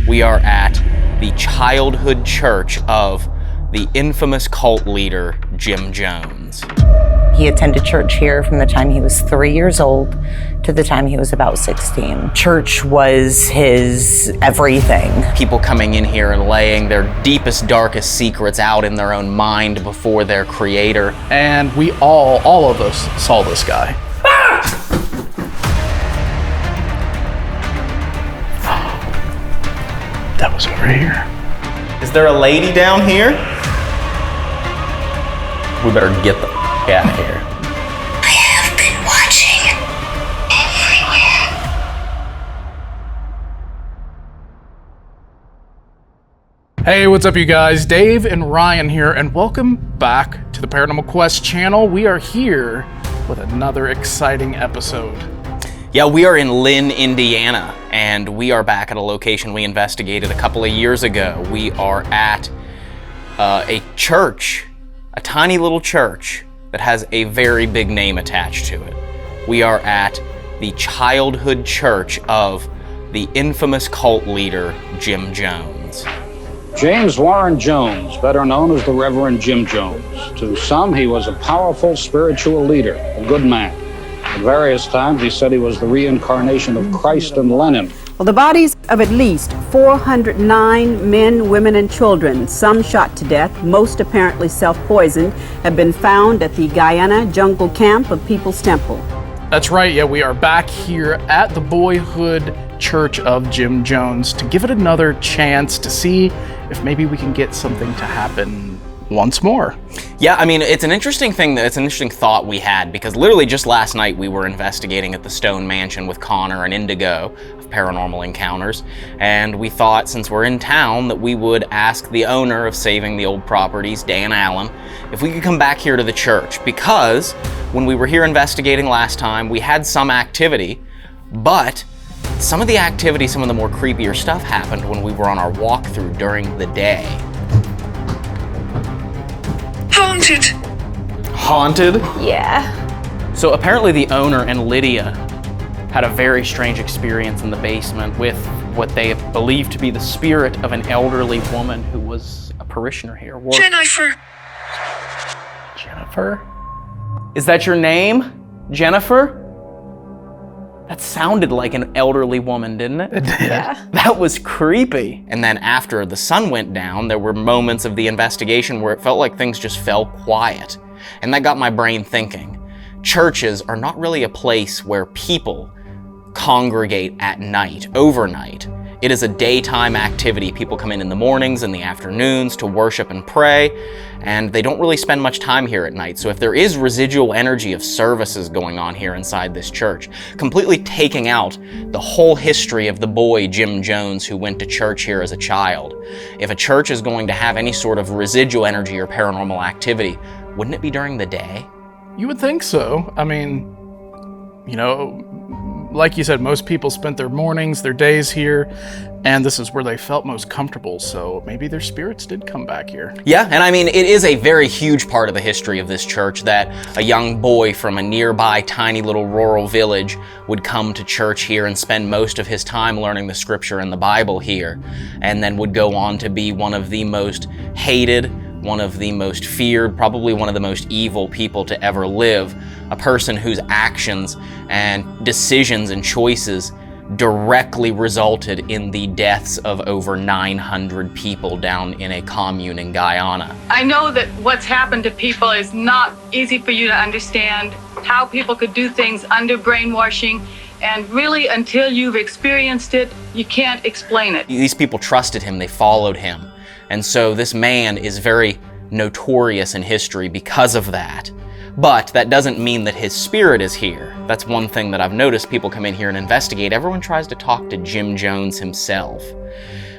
We are at the childhood church of the infamous cult leader, Jim Jones. He attended church here from the time he was 3 years old to the time he was about 16. Church was his everything. People coming in here and laying their deepest, darkest secrets out in their own mind before their creator. And we all of us saw this guy. That was over here. Is there a lady down here? We better get the out of here. I have been watching everywhere. Hey, what's up you guys? Dave and Ryan here, and welcome back to the Paranormal Quest channel. We are here with another exciting episode. Yeah, we are in Lynn, Indiana, and we are back at a location we investigated a couple of years ago. We are at a church, a tiny little church that has a very big name attached to it. We are at the childhood church of the infamous cult leader, Jim Jones. James Warren Jones, better known as the Reverend Jim Jones. To some, he was a powerful spiritual leader, a good man. At various times, he said he was the reincarnation of Christ and Lenin. Well, the bodies of at least 409 men, women, and children, some shot to death, most apparently self-poisoned, have been found at the Guyana jungle camp of People's Temple. That's right, yeah, we are back here at the Boyhood Church of Jim Jones to give it another chance to see if maybe we can get something to happen once more. Yeah, I mean, it's an interesting thought we had, because literally just last night we were investigating at the Stone Mansion with Connor and Indigo of Paranormal Encounters, and we thought, since we're in town, that we would ask the owner of Saving the Old Properties, Dan Allen, if we could come back here to the church, because when we were here investigating last time, we had some activity, but some of the activity, some of the more creepier stuff happened when we were on our walkthrough during the day. Haunted. Haunted? Yeah. So apparently the owner and Lydia had a very strange experience in the basement with what they believed to be the spirit of an elderly woman who was a parishioner here. Jennifer. Jennifer? Is that your name? Jennifer? That sounded like an elderly woman, didn't it? It did. Yeah. That was creepy. And then after the sun went down, there were moments of the investigation where it felt like things just fell quiet. And that got my brain thinking. Churches are not really a place where people congregate at night, overnight. It is a daytime activity. People come in the mornings and the afternoons to worship and pray, and they don't really spend much time here at night. So if there is residual energy of services going on here inside this church, completely taking out the whole history of the boy Jim Jones who went to church here as a child, if a church is going to have any sort of residual energy or paranormal activity, wouldn't it be during the day? You would think so. I mean, you know, like you said, most people spent their mornings, their days here, and this is where they felt most comfortable, so maybe their spirits did come back here. Yeah, and I mean, it is a very huge part of the history of this church that a young boy from a nearby tiny little rural village would come to church here and spend most of his time learning the scripture and the Bible here, and then would go on to be one of the most hated, one of the most feared, probably one of the most evil people to ever live, a person whose actions and decisions and choices directly resulted in the deaths of over 900 people down in a commune in Guyana. I know that what's happened to people is not easy for you to understand, how people could do things under brainwashing, and really until you've experienced it, you can't explain it. These people trusted him, they followed him. And so this man is very notorious in history because of that. But that doesn't mean that his spirit is here. That's one thing that I've noticed. People come in here and investigate. Everyone tries to talk to Jim Jones himself.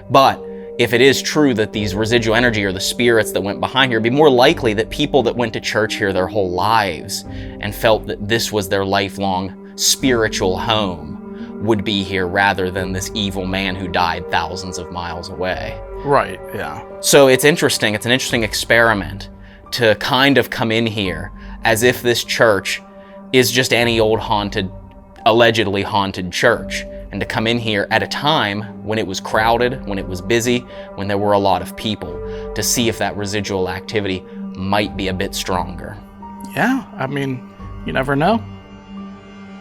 But if it is true that these residual energy are the spirits that went behind here, it'd be more likely that people that went to church here their whole lives and felt that this was their lifelong spiritual home would be here rather than this evil man who died thousands of miles away. Right, yeah. So it's interesting. It's an interesting experiment to kind of come in here as if this church is just any old haunted, allegedly haunted church. and to come in here at a time when it was crowded, when it was busy, when there were a lot of people, to see if that residual activity might be a bit stronger. Yeah, I mean, you never know.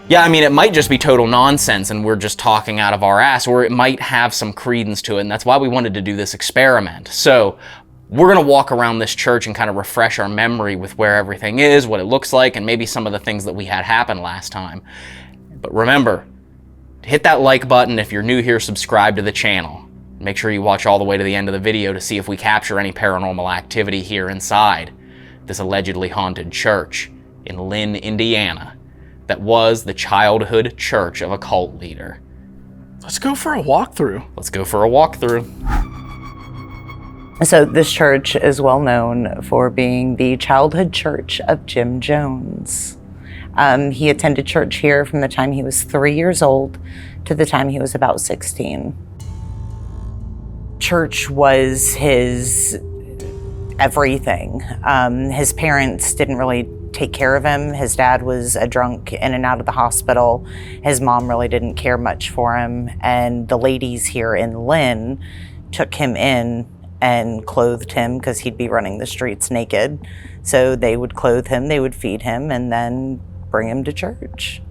Yeah, I mean, it might just be total nonsense and we're just talking out of our ass, or it might have some credence to it, and that's why we wanted to do this experiment. So we're gonna walk around this church and kind of refresh our memory with where everything is, what it looks like, and maybe some of the things that we had happen last time. But remember, hit that like button if you're new here, subscribe to the channel. Make sure you watch all the way to the end of the video to see if we capture any paranormal activity here inside this allegedly haunted church in Lynn, Indiana, that was the childhood church of a cult leader. Let's go for a walkthrough. Let's go for a walkthrough. So this church is well known for being the childhood church of Jim Jones. He attended church here from the time he was 3 years old to the time he was about 16. Church was his everything. His parents didn't really take care of him. His dad was a drunk in and out of the hospital. His mom really didn't care much for him. And the ladies here in Lynn took him in and clothed him because he'd be running the streets naked. So they would clothe him, they would feed him, and then bring him to church.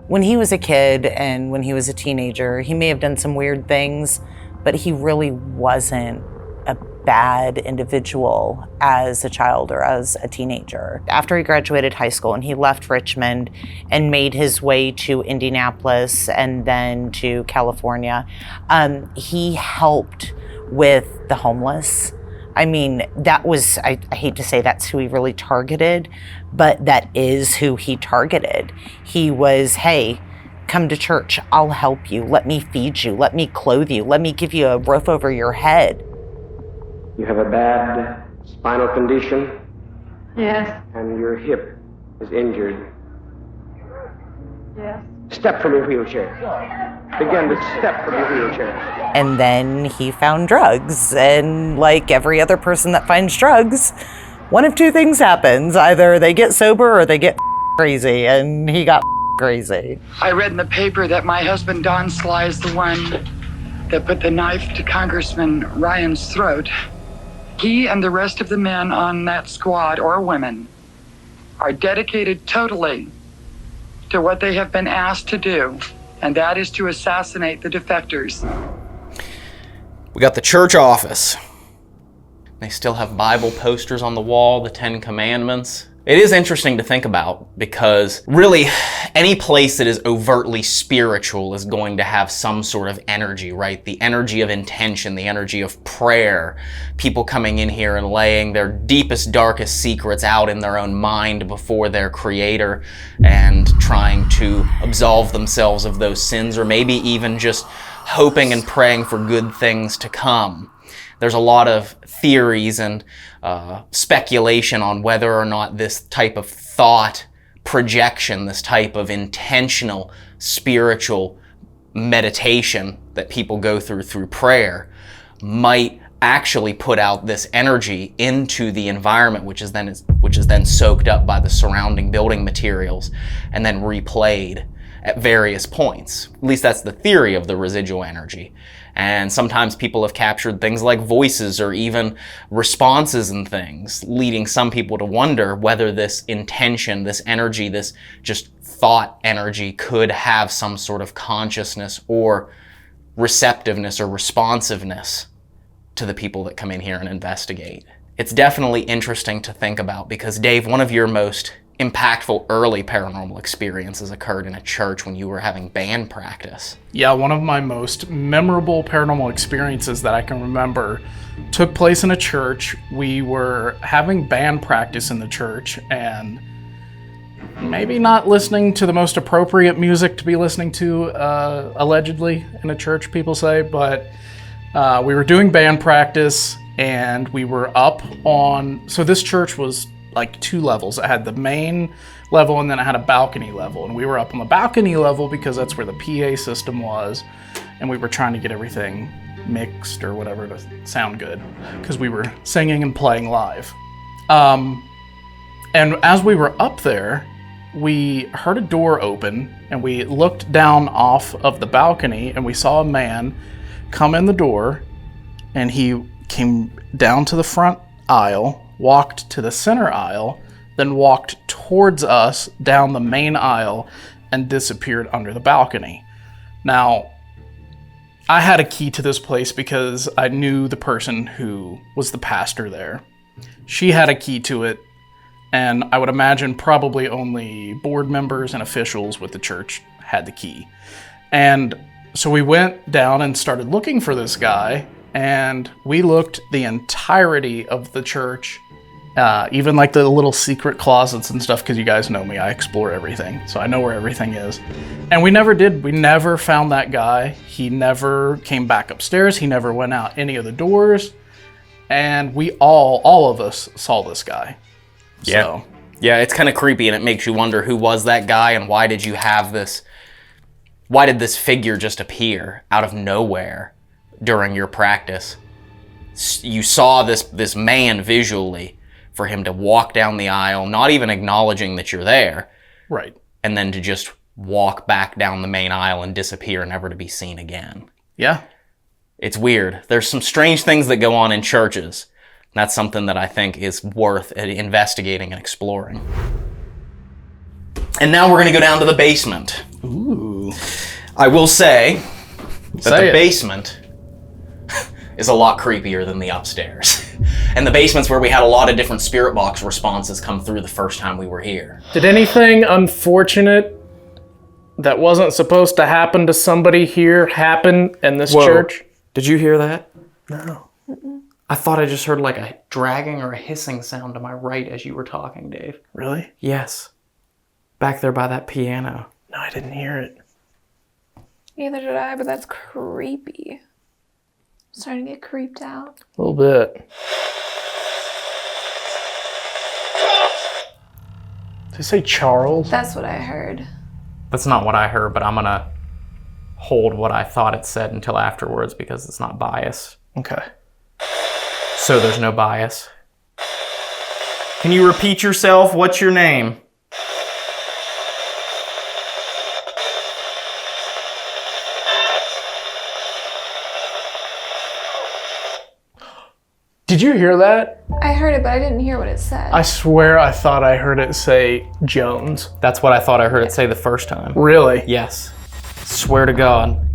When he was a kid and when he was a teenager, he may have done some weird things, but he really wasn't a bad individual as a child or as a teenager. After he graduated high school and he left Richmond and made his way to Indianapolis and then to California, he helped with the homeless. I mean, that was, I hate to say that's who he really targeted, but that is who he targeted. He was, hey, come to church, I'll help you, let me feed you, let me clothe you, let me give you a roof over your head. You have a bad spinal condition? Yes. And your hip is injured. Yes. Step from your wheelchair. Begin to step from your wheelchair. And then he found drugs, and like every other person that finds drugs, one of two things happens. Either they get sober or they get crazy, and he got crazy. I read in the paper that my husband Don Sly is the one that put the knife to Congressman Ryan's throat. He and the rest of the men on that squad, or women, are dedicated totally to what they have been asked to do, and that is to assassinate the defectors. We got the church office. They still have Bible posters on the wall, the 10 Commandments. It is interesting to think about because really any place that is overtly spiritual is going to have some sort of energy, right? The energy of intention, the energy of prayer, people coming in here and laying their deepest, darkest secrets out in their own mind before their Creator and trying to absolve themselves of those sins, or maybe even just hoping and praying for good things to come. There's a lot of theories and speculation on whether or not this type of thought projection, this type of intentional spiritual meditation that people go through prayer might actually put out this energy into the environment, which is then soaked up by the surrounding building materials and then replayed at various points. At least that's the theory of the residual energy. And sometimes people have captured things like voices or even responses and things, leading some people to wonder whether this intention, this energy, this just thought energy could have some sort of consciousness or receptiveness or responsiveness to the people that come in here and investigate. It's definitely interesting to think about because, Dave, one of your most impactful early paranormal experiences occurred in a church when you were having band practice. Yeah, one of my most memorable paranormal experiences that I can remember took place in a church. We were having band practice in the church and maybe not listening to the most appropriate music to be listening to, allegedly, in a church, people say, but we were doing band practice and we were up on, so this church was like 2 levels. It had the main level and then it had a balcony level. And we were up on the balcony level because that's where the PA system was. And we were trying to get everything mixed or whatever to sound good because we were singing and playing live. And as we were up there, we heard a door open and we looked down off of the balcony and we saw a man come in the door, and he came down to the front aisle, walked to the center aisle, then walked towards us down the main aisle and disappeared under the balcony. Now, I had a key to this place because I knew the person who was the pastor there. She had a key to it, and I would imagine probably only board members and officials with the church had the key. And so we went down and started looking for this guy, and we looked the entirety of the church, even like the little secret closets and stuff, because you guys know me, I explore everything, so I know where everything is. And we never did. We never found that guy. He never came back upstairs. He never went out any of the doors. And we all of us saw this guy. Yeah. So. Yeah, it's kind of creepy, and it makes you wonder who was that guy and why did you have this... Why did this figure just appear out of nowhere during your practice? You saw this man visually, for him to walk down the aisle, not even acknowledging that you're there. Right. And then to just walk back down the main aisle and disappear, never to be seen again. Yeah. It's weird. There's some strange things that go on in churches. That's something that I think is worth investigating and exploring. And now we're going to go down to the basement. Ooh. I will say that the basement is a lot creepier than the upstairs. And the basement's where we had a lot of different spirit box responses come through the first time we were here. Did anything unfortunate that wasn't supposed to happen to somebody here happen in this church? Did you hear that? No. I thought I just heard like a dragging or a hissing sound to my right as you were talking, Dave. Really? Yes. Back there by that piano. No, I didn't hear it. Neither did I, but that's creepy. I'm starting to get creeped out. A little bit. Did they say Charles? That's what I heard. That's not what I heard, but I'm gonna hold what I thought it said until afterwards because it's not bias. Okay. So there's no bias. Can you repeat yourself? What's your name? Did you hear that? I heard it, but I didn't hear what it said. I swear I thought I heard it say Jones. That's what I thought I heard it say the first time. Really? Yes. Swear to God.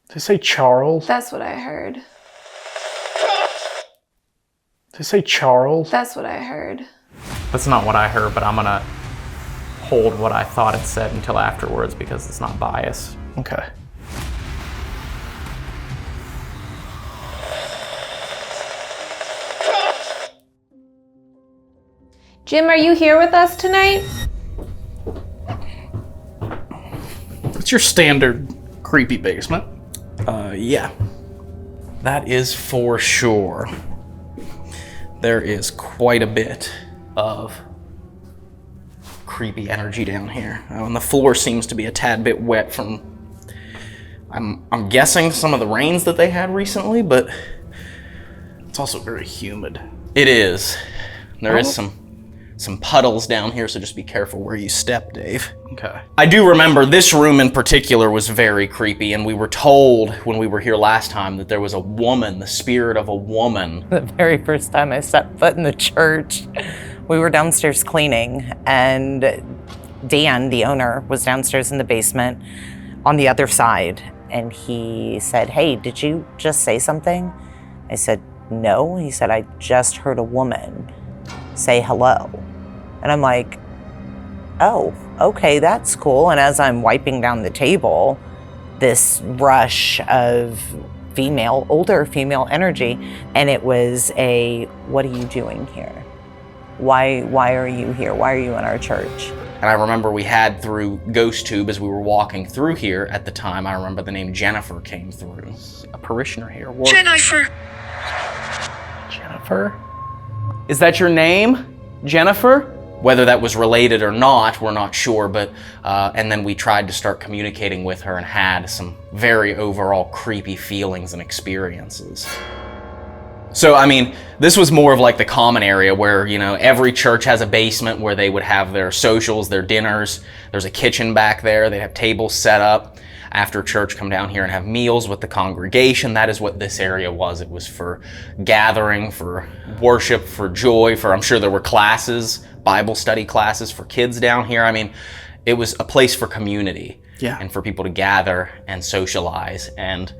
Did they say Charles? That's what I heard. Did they say Charles? That's what I heard. That's not what I heard, but I'm gonna hold what I thought it said until afterwards because it's not bias. Okay. Jim, are you here with us tonight? It's your standard creepy basement. Yeah. That is for sure. There is quite a bit of creepy energy down here. And the floor seems to be a tad bit wet from, I'm guessing some of the rains that they had recently, but it's also very humid. It is. There is some puddles down here, so just be careful where you step, Dave. Okay. I do remember this room in particular was very creepy, and we were told when we were here last time that there was a woman, the spirit of a woman. The very first time I stepped foot in the church, we were downstairs cleaning, and Dan, the owner, was downstairs in the basement on the other side, and he said, "Hey, did you just say something?" I said, "No." He said, "I just heard a woman say hello." And I'm like, "Oh, okay, that's cool." And as I'm wiping down the table, this rush of older female energy, and it was a, "What are you doing here? Why are you here? Why are you in our church?" And I remember we had through Ghost Tube as we were walking through here at the time, I remember the name Jennifer came through. A parishioner here. Jennifer. Jennifer? Is that your name? Jennifer? Whether that was related or not, we're not sure, but, and then we tried to start communicating with her and had some very overall creepy feelings and experiences. So, I mean, this was more of like the common area where, you know, every church has a basement where they would have their socials, their dinners. There's a kitchen back there. They'd have tables set up after church, come down here and have meals with the congregation. That is what this area was. It was for gathering, for worship, for joy, for, I'm sure there were classes, Bible study classes for kids down here. I mean, it was a place for community and for people to gather and socialize. And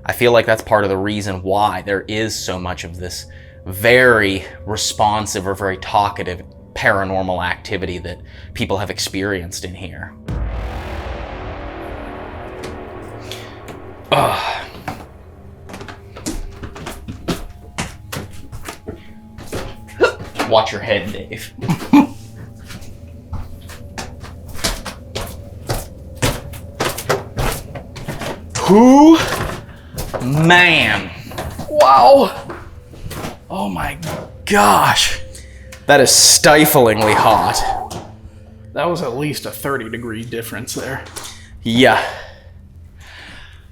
I feel like that's part of the reason why there is so much of this very responsive or very talkative paranormal activity that people have experienced in here. Watch your head, Dave. Who? Man. Wow. Oh my gosh. That is stiflingly hot. That was at least a 30-degree difference there. Yeah.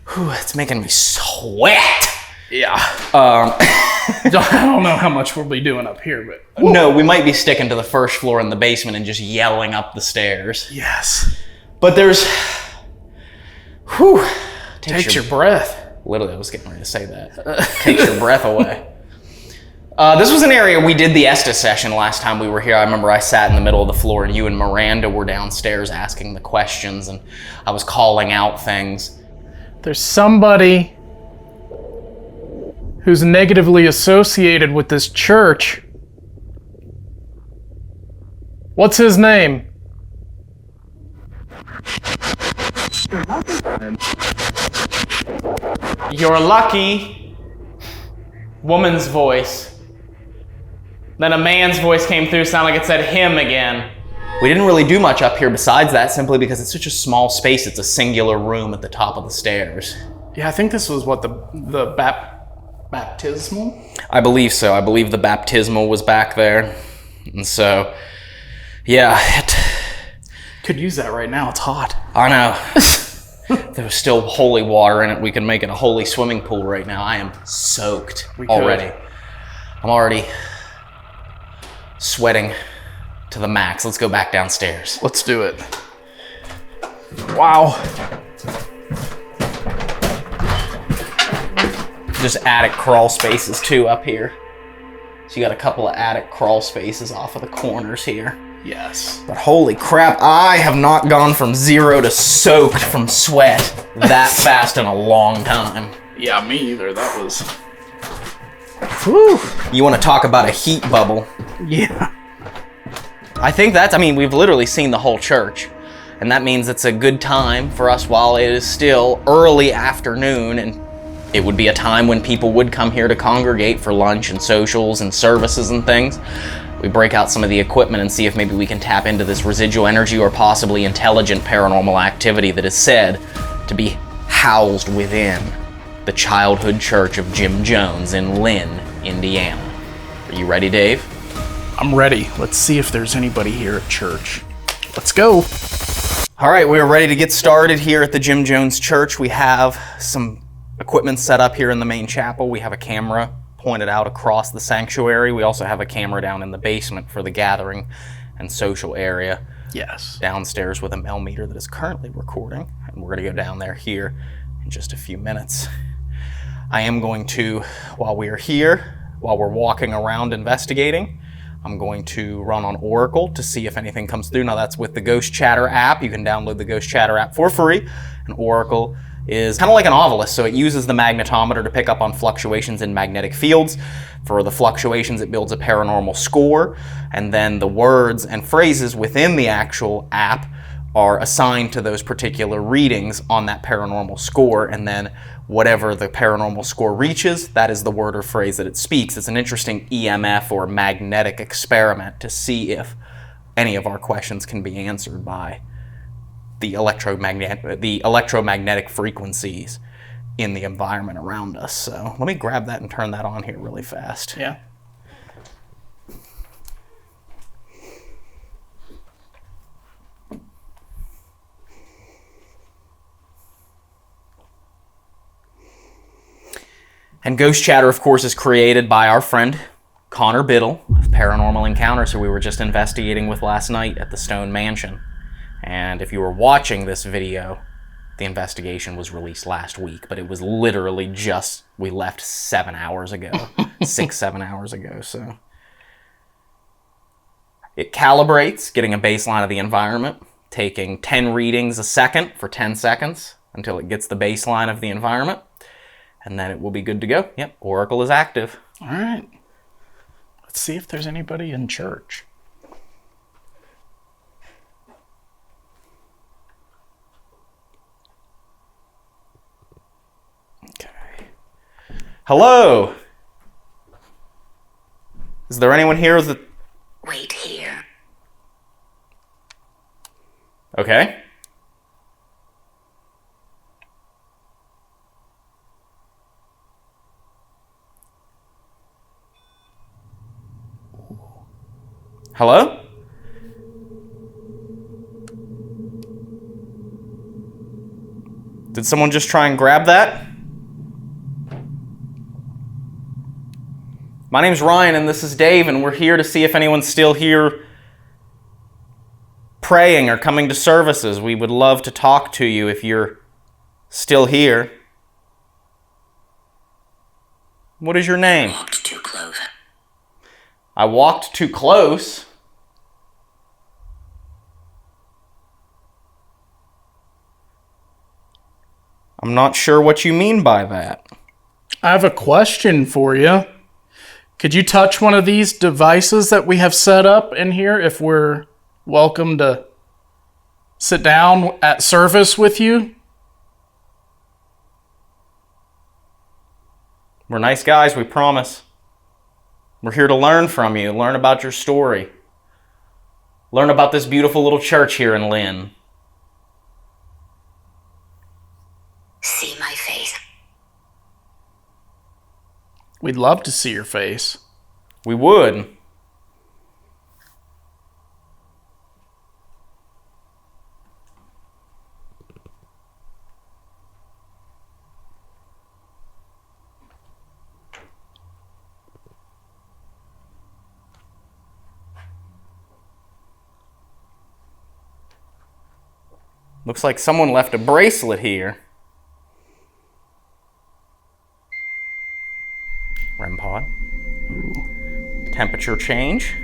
Whew, it's making me sweat. Yeah. I don't know how much we'll be doing up here, but... No, we might be sticking to the first floor in the basement and just yelling up the stairs. Yes. But there's... Whew. Takes your breath. Literally, I was getting ready to say that. Takes your breath away. This was an area we did the Estes session last time we were here. I remember I sat in the middle of the floor and you and Miranda were downstairs asking the questions and I was calling out things. There's somebody who's negatively associated with this church. What's his name? You're lucky. Woman's voice. Then a man's voice came through, sounded like it said him again. We didn't really do much up here besides that, simply because it's such a small space. It's a singular room at the top of the stairs. Yeah, I think this was what the baptismal? I believe so. I believe the baptismal was back there. And so, yeah, it... Could use that right now. It's hot. I know. If there was still holy water in it, we could make it a holy swimming pool right now. I am soaked already. I'm already sweating to the max. Let's go back downstairs. Let's do it. Wow. Just attic crawl spaces too up here. So you got a couple of attic crawl spaces off of the corners here. Yes. But holy crap, I have not gone from 0 to soaked from sweat that fast in a long time. Yeah, me either. That was... Whew. You want to talk about a heat bubble? Yeah. I think that's, I mean, we've literally seen the whole church. And that means it's a good time for us while it is still early afternoon and it would be a time when people would come here to congregate for lunch and socials and services and things. We break out some of the equipment and see if maybe we can tap into this residual energy or possibly intelligent paranormal activity that is said to be housed within the childhood church of Jim Jones in Lynn, Indiana. Are you ready, Dave? I'm ready. Let's see if there's anybody here at church. Let's go. All right, we're ready to get started here at the Jim Jones Church. We have some equipment set up here in the main chapel. We have a camera pointed out across the sanctuary. We also have a camera down in the basement for the gathering and social area. Yes. Downstairs with a millimeter that is currently recording, and we're going to go down there here in just a few minutes. I am going to, while we're here, while we're walking around investigating, I'm going to run on Oracle to see if anything comes through. Now that's with the Ghost Chatter app. You can download the Ghost Chatter app for free, and Oracle is kind of like an ovilus, so it uses the magnetometer to pick up on fluctuations in magnetic fields. For the fluctuations, it builds a paranormal score, and then the words and phrases within the actual app are assigned to those particular readings on that paranormal score, and then whatever the paranormal score reaches, that is the word or phrase that it speaks. It's an interesting EMF or magnetic experiment to see if any of our questions can be answered by the electromagnetic frequencies in the environment around us. So let me grab that and turn that on here really fast. Yeah. And Ghost Chatter, of course, is created by our friend Connor Biddle of Paranormal Encounters, who we were just investigating with last night at the Stone Mansion. And if you were watching this video, the investigation was released last week, but it was literally just, we left 7 hours ago, 7 hours ago, so. It calibrates, getting a baseline of the environment, taking 10 readings a second for 10 seconds until it gets the baseline of the environment, and then it will be good to go. Yep, Oracle is active. All right. Let's see if there's anybody in church. Okay. Hello? Is there anyone here that... Wait here. Okay. Hello? Did someone just try and grab that? My name's Ryan and this is Dave, and we're here to see if anyone's still here praying or coming to services. We would love to talk to you if you're still here. What is your name? Walked too close. I walked too close. I'm not sure what you mean by that. I have a question for you. Could you touch one of these devices that we have set up in here if we're welcome to sit down at service with you? We're nice guys, we promise. We're here to learn from you, learn about your story. Learn about this beautiful little church here in Lynn. See my face. We'd love to see your face. We would. Looks like someone left a bracelet here. REM pod. Temperature change.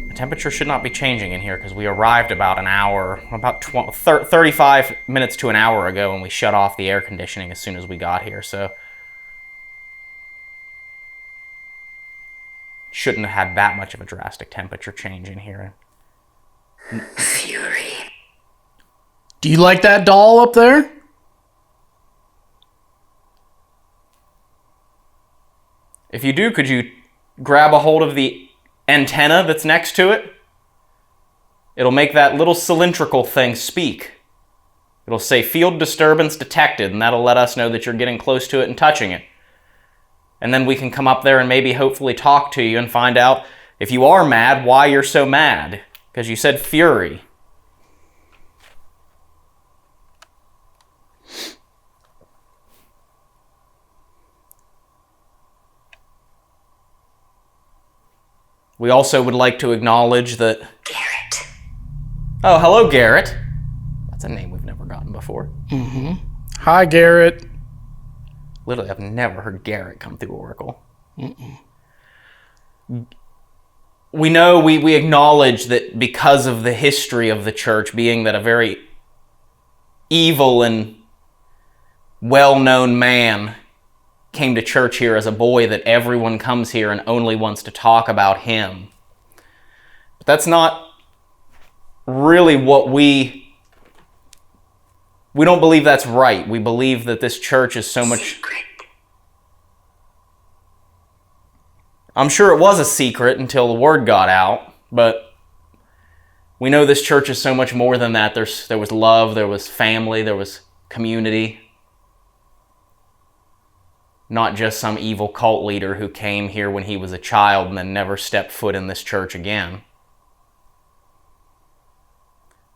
The temperature should not be changing in here because we arrived about an hour, about 35 minutes to an hour ago, and we shut off the air conditioning as soon as we got here, so shouldn't have had that much of a drastic temperature change in here. Fury. Do you like that doll up there? If you do, could you grab a hold of the antenna that's next to it? It'll make that little cylindrical thing speak. It'll say field disturbance detected, and that'll let us know that you're getting close to it and touching it. And then we can come up there and maybe hopefully talk to you and find out if you are mad, why you're so mad. Because you said fury. We also would like to acknowledge that... Garrett. Oh, hello, Garrett. That's a name we've never gotten before. Mm-hmm. Hi, Garrett. Literally, I've never heard Garrett come through Oracle. Mm-mm. We know, we acknowledge that because of the history of the church, being that a very evil and well-known man came to church here as a boy, that everyone comes here and only wants to talk about him. But that's not really what we don't believe that's right. We believe that this church is so much... Secret. I'm sure it was a secret until the word got out, but we know this church is so much more than that. There was love, there was family, there was community. Not just some evil cult leader who came here when he was a child and then never stepped foot in this church again.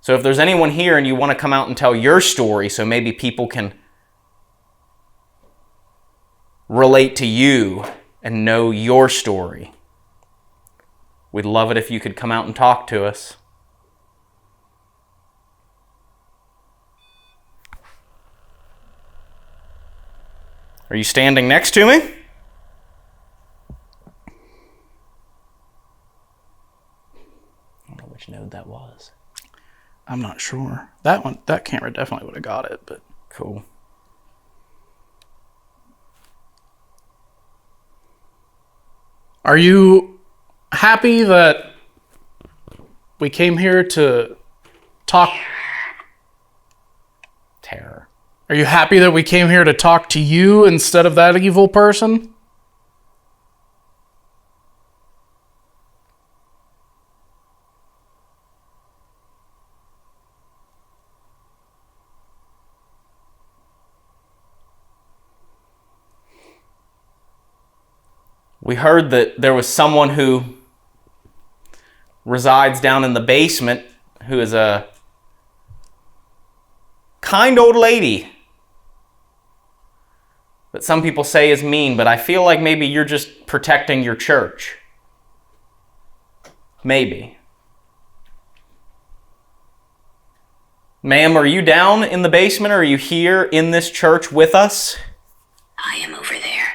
So if there's anyone here and you want to come out and tell your story so maybe people can relate to you and know your story. We'd love it if you could come out and talk to us. Are you standing next to me? I don't know which node that was. I'm not sure. That camera definitely would have got it, but cool. Are you happy that we came here to talk? Terror. Are you happy that we came here to talk to you instead of that evil person? We heard that there was someone who resides down in the basement who is a kind old lady that some people say is mean, but I feel like maybe you're just protecting your church. Maybe. Ma'am, are you down in the basement or are you here in this church with us? I am over there.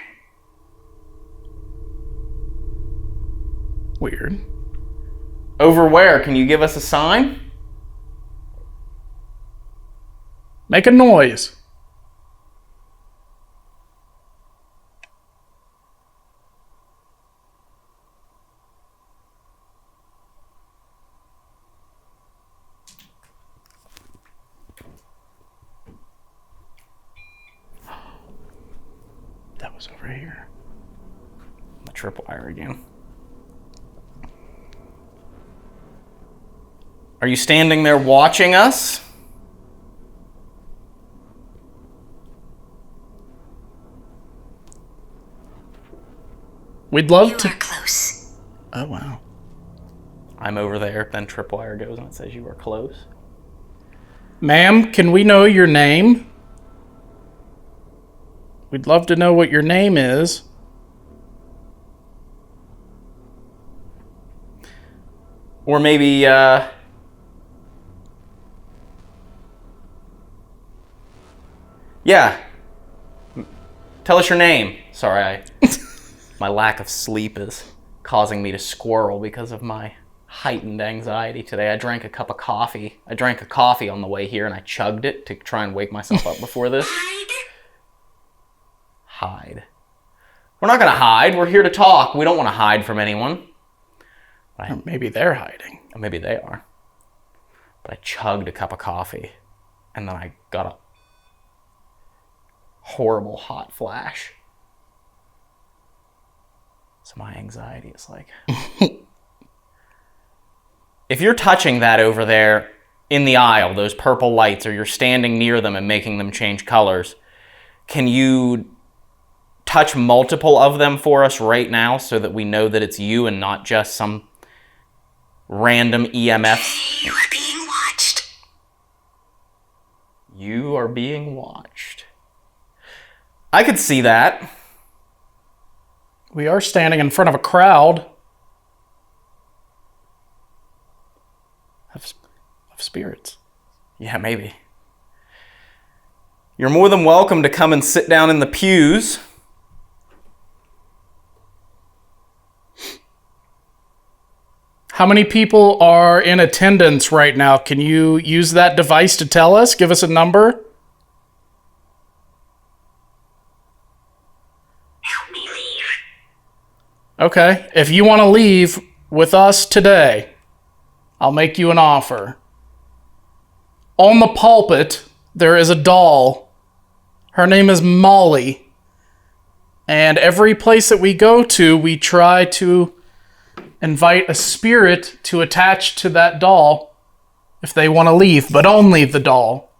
Weird. Over where? Can you give us a sign? Make a noise. That was over here. The tripwire again. Are you standing there watching us? We'd love You to. are close. Oh, wow. I'm over there, then tripwire goes and it says you are close. Ma'am, can we know your name? We'd love to know what your name is. Or maybe, yeah. Tell us your name. Sorry, my lack of sleep is causing me to squirrel because of my heightened anxiety today. I drank a cup of coffee. I drank a coffee on the way here and I chugged it to try and wake myself up before this. Hide. We're not going to hide. We're here to talk. We don't want to hide from anyone. Or maybe they're hiding. Maybe they are. But I chugged a cup of coffee and then I got a horrible hot flash. So my anxiety is like... If you're touching that over there in the aisle, those purple lights, or you're standing near them and making them change colors, can you touch multiple of them for us right now so that we know that it's you and not just some random EMF? You are being watched. You are being watched. I could see that. We are standing in front of a crowd of spirits. Yeah, maybe. You're more than welcome to come and sit down in the pews. How many people are in attendance right now? Can you use that device to tell us? Give us a number. Help me leave. Okay, if you want to leave with us today, I'll make you an offer. On the pulpit, there is a doll. Her name is Molly. And every place that we go to, we try to invite a spirit to attach to that doll if they want to leave, but only the doll.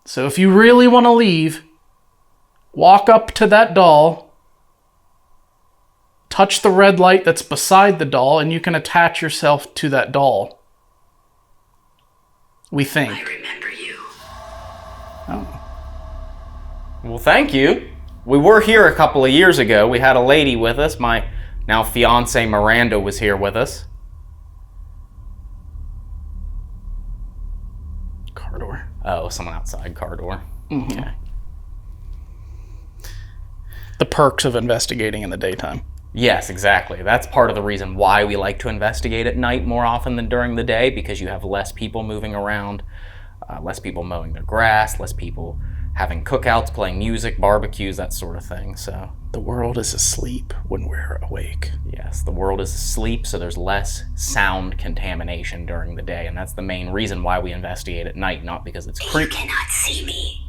So if you really want to leave, walk up to that doll, touch the red light that's beside the doll, and you can attach yourself to that doll. We think. I remember you. Oh. Well, thank you. We were here a couple of years ago. We had a lady with us. My now fiance Miranda was here with us. Car door. Oh, someone outside, car door. Mm-hmm. Okay. The perks of investigating in the daytime. Yes, exactly. That's part of the reason why we like to investigate at night more often than during the day, because you have less people moving around, less people mowing their grass, less people having cookouts, playing music, barbecues, that sort of thing. So the world is asleep when we're awake. Yes, the world is asleep, so there's less sound contamination during the day, and that's the main reason why we investigate at night, not because it's creepy. You cannot see me.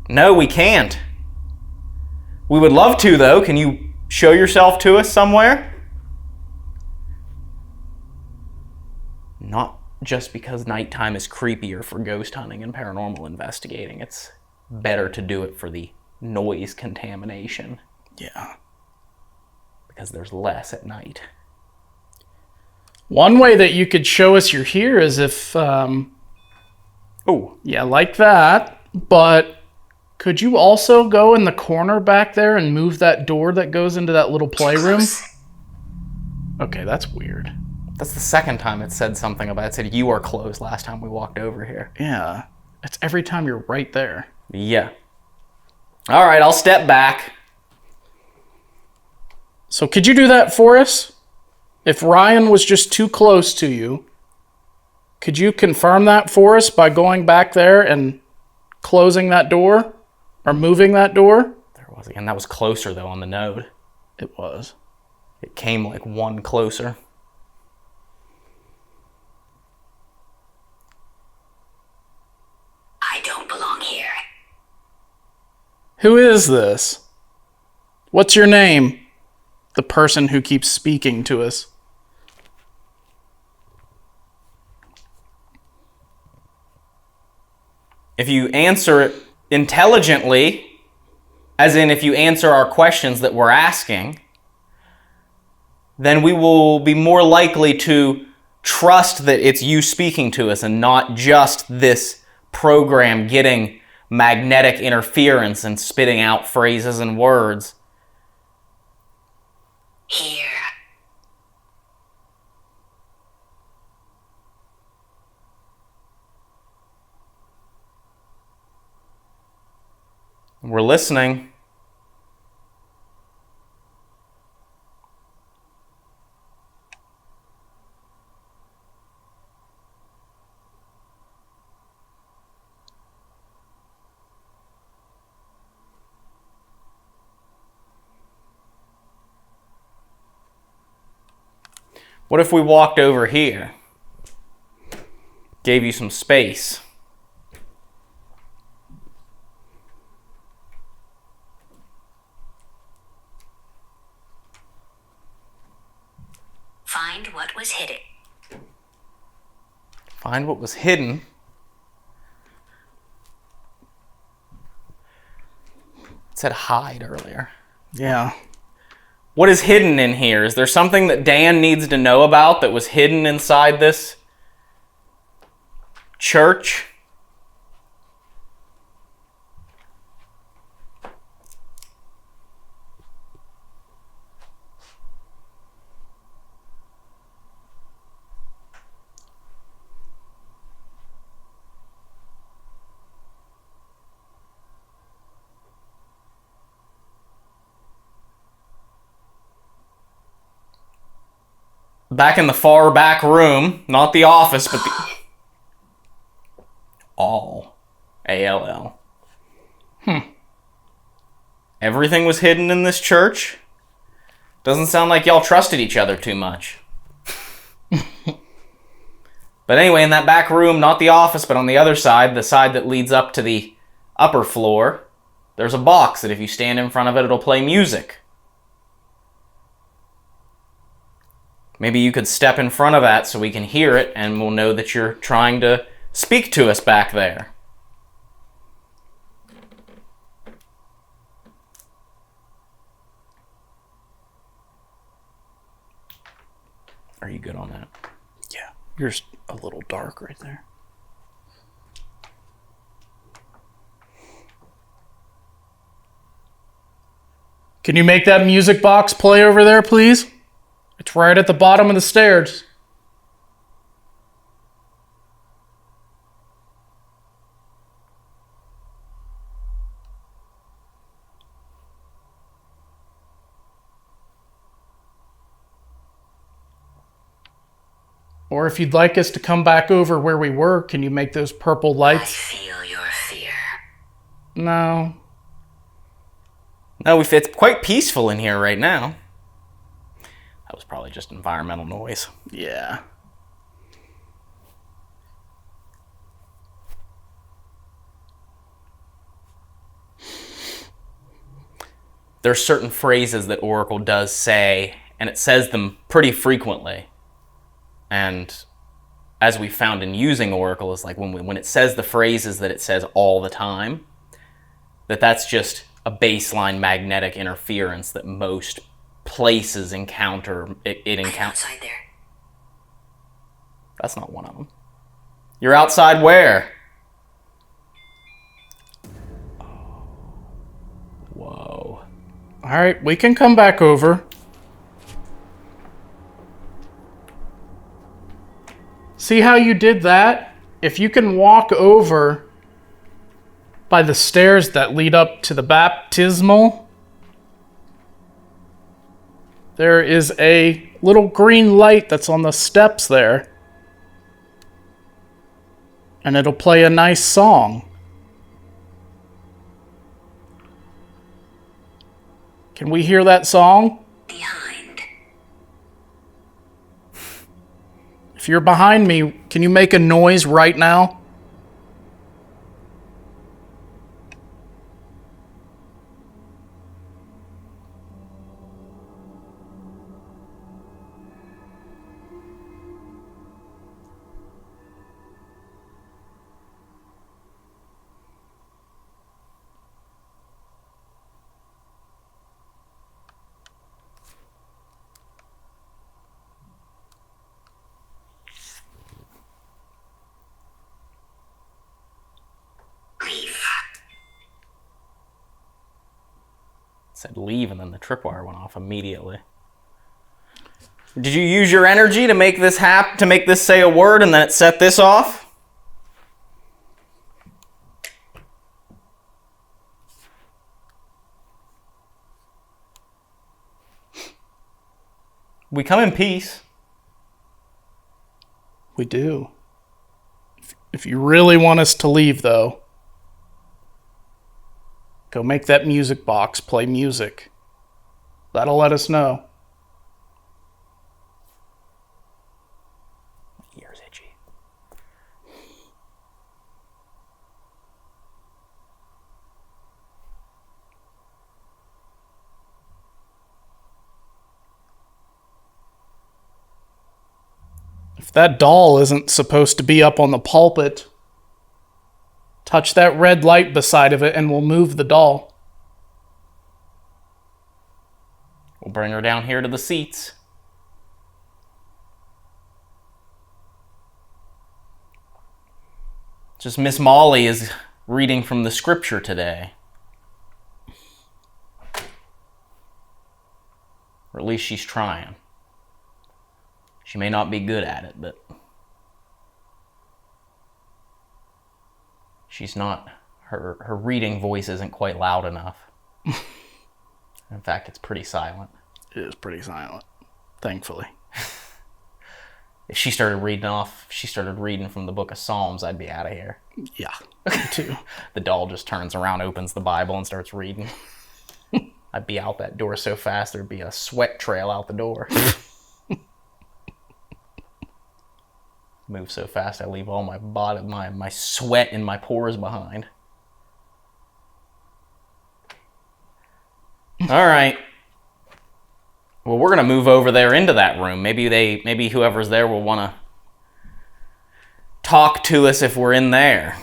No, we can't. We would love to, though. Can you show yourself to us somewhere? Not just because nighttime is creepier for ghost hunting and paranormal investigating. It's better to do it for the noise contamination. Yeah. Because there's less at night. One way that you could show us you're here is if, oh. Yeah, like that, but could you also go in the corner back there and move that door that goes into that little playroom? Okay, that's weird. That's the second time it said something about it. It said you are closed last time we walked over here. Yeah, it's every time you're right there. Yeah. All right, I'll step back. So could you do that for us? If Ryan was just too close to you, could you confirm that for us by going back there and closing that door? Or moving that door? There was again. That was closer, though, on the node. It was. It came like one closer. I don't belong here. Who is this? What's your name? The person who keeps speaking to us. If you answer it intelligently, as in if you answer our questions that we're asking, then we will be more likely to trust that it's you speaking to us and not just this program getting magnetic interference and spitting out phrases and words. Here. We're listening. What if we walked over here? Gave you some space. Find what was hidden. Find what was hidden. It said hide earlier. Yeah. What is hidden in here? Is there something that Dan needs to know about that was hidden inside this church? Back in the far back room, not the office, but the all ALL. Everything was hidden in this church. Doesn't sound like y'all trusted each other too much. But anyway, in that back room, not the office, but on the other side, the side that leads up to the upper floor, there's a box that if you stand in front of it, it'll play music. Maybe you could step in front of that so we can hear it and we'll know that you're trying to speak to us back there. Are you good on that? Yeah, you're a little dark right there. Can you make that music box play over there, please? It's right at the bottom of the stairs. Or if you'd like us to come back over where we were, can you make those purple lights? I feel your fear. No. No, it's quite peaceful in here right now. That was probably just environmental noise. Yeah. There's certain phrases that Oracle does say, and it says them pretty frequently. And as we found in using Oracle, is like when it says the phrases that it says all the time, that's just a baseline magnetic interference that most places encounter. It encounters. Outside there. That's not one of them. You're outside where? Whoa. All right, we can come back over. See how you did that? If you can walk over by the stairs that lead up to the baptismal, there is a little green light that's on the steps there. And it'll play a nice song. Can we hear that song? Behind. If you're behind me, can you make a noise right now? Said leave, and then the tripwire went off immediately. Did you use your energy to make this to make this say a word, and then it set this off? We come in peace. We do. If you really want us to leave, though, go make that music box play music. That'll let us know. My ear's itchy. If that doll isn't supposed to be up on the pulpit, touch that red light beside of it and we'll move the doll. We'll bring her down here to the seats. Just Miss Molly is reading from the scripture today. Or at least she's trying. She may not be good at it, but she's not, her reading voice isn't quite loud enough. In fact, it's pretty silent. It is pretty silent, thankfully. If she started reading from the book of Psalms, I'd be out of here. Yeah, me too. The doll just turns around, opens the Bible, and starts reading. I'd be out that door so fast, there'd be a sweat trail out the door. Move so fast, I leave all my body, my sweat in my pores behind. All right. Well, we're gonna move over there into that room. Maybe whoever's there will want to talk to us if we're in there.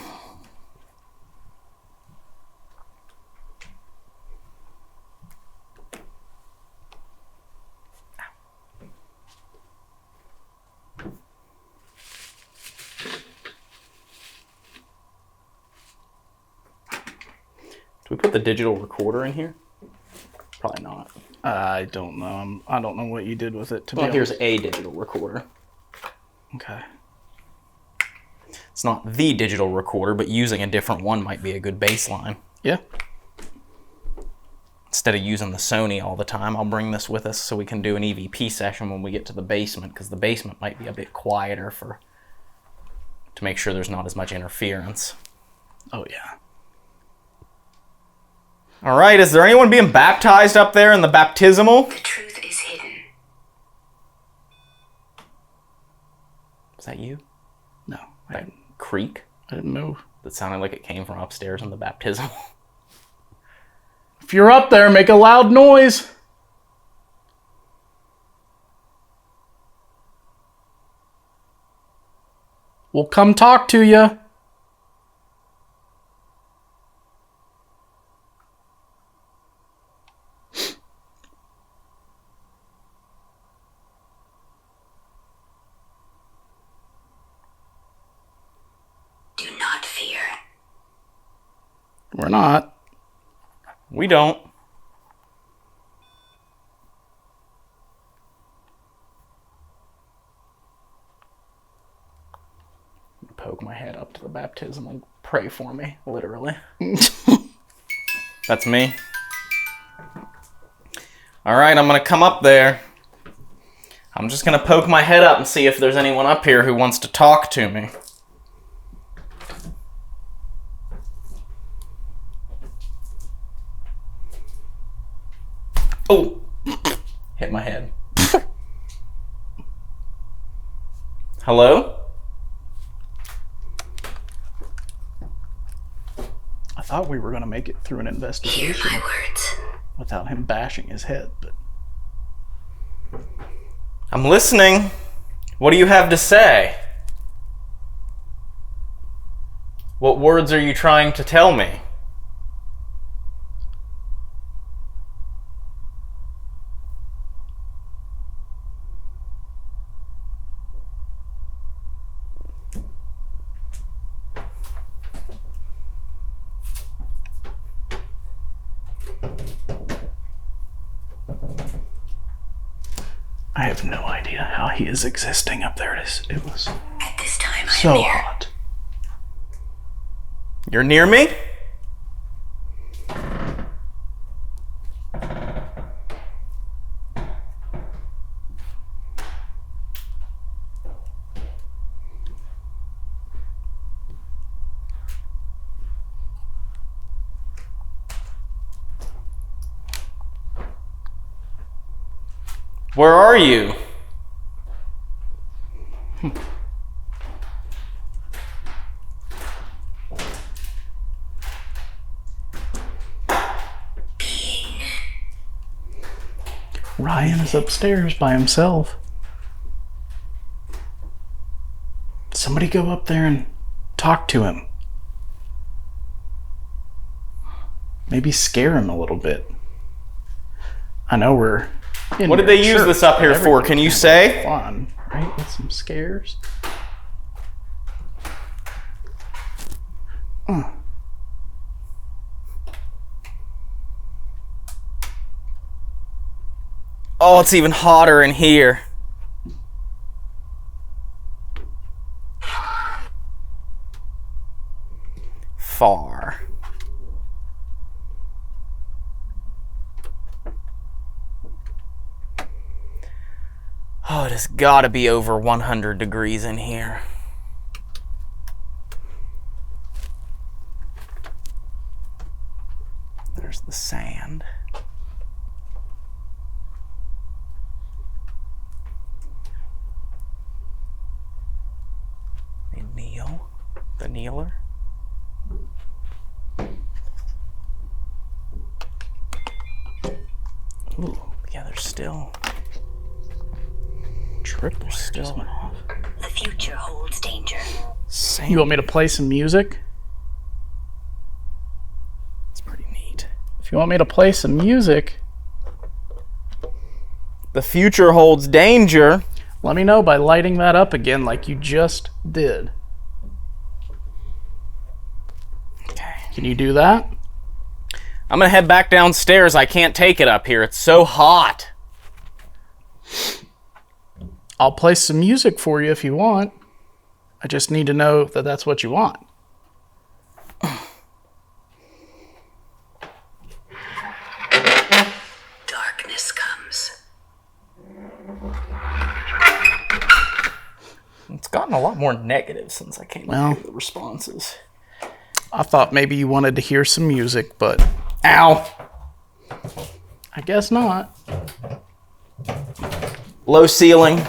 Do we put the digital recorder in here? Probably not. I don't know. I don't know what you did with it. Well, here's a digital recorder. Okay. It's not the digital recorder, but using a different one might be a good baseline. Yeah. Instead of using the Sony all the time, I'll bring this with us so we can do an EVP session when we get to the basement, because the basement might be a bit quieter to make sure there's not as much interference. Oh, yeah. All right, is there anyone being baptized up there in the baptismal? The truth is hidden. Is that you? No. That creak? I didn't move. That sounded like it came from upstairs in the baptismal. If you're up there, make a loud noise. We'll come talk to you. Do not fear. We're not. We don't. Poke my head up to the baptismal. Pray for me, literally. That's me. All right, I'm going to come up there. I'm just going to poke my head up and see if there's anyone up here who wants to talk to me. Oh, hit my head. Hello? I thought we were going to make it through an Hear investigation my words. without him bashing his head, but I'm listening. What do you have to say? What words are you trying to tell me? I have no idea how he is existing up there. It was At this time, I am so near. hot. You're near me? Where are you? Ryan is upstairs by himself. Somebody go up there and talk to him. Maybe scare him a little bit. I know we're in What did they your use this church, up here but for? Can you everything's say? Fun, right? With some scares. Oh, it's even hotter in here. Far. Oh, it has got to be over 100 degrees in here. There's the sand. They kneel. The kneeler. Ooh, yeah, there's still. Tripwire Still went off. The future holds danger. Sand. You want me to play some music? It's pretty neat. If you want me to play some music, The future holds danger. let me know by lighting that up again like you just did. Okay. Can you do that? I'm gonna head back downstairs. I can't take it up here. It's so hot. I'll play some music for you if you want. I just need to know that that's what you want. Darkness comes. It's gotten a lot more negative since I came up with the responses. I thought maybe you wanted to hear some music, but... Ow! I guess not. Low ceiling.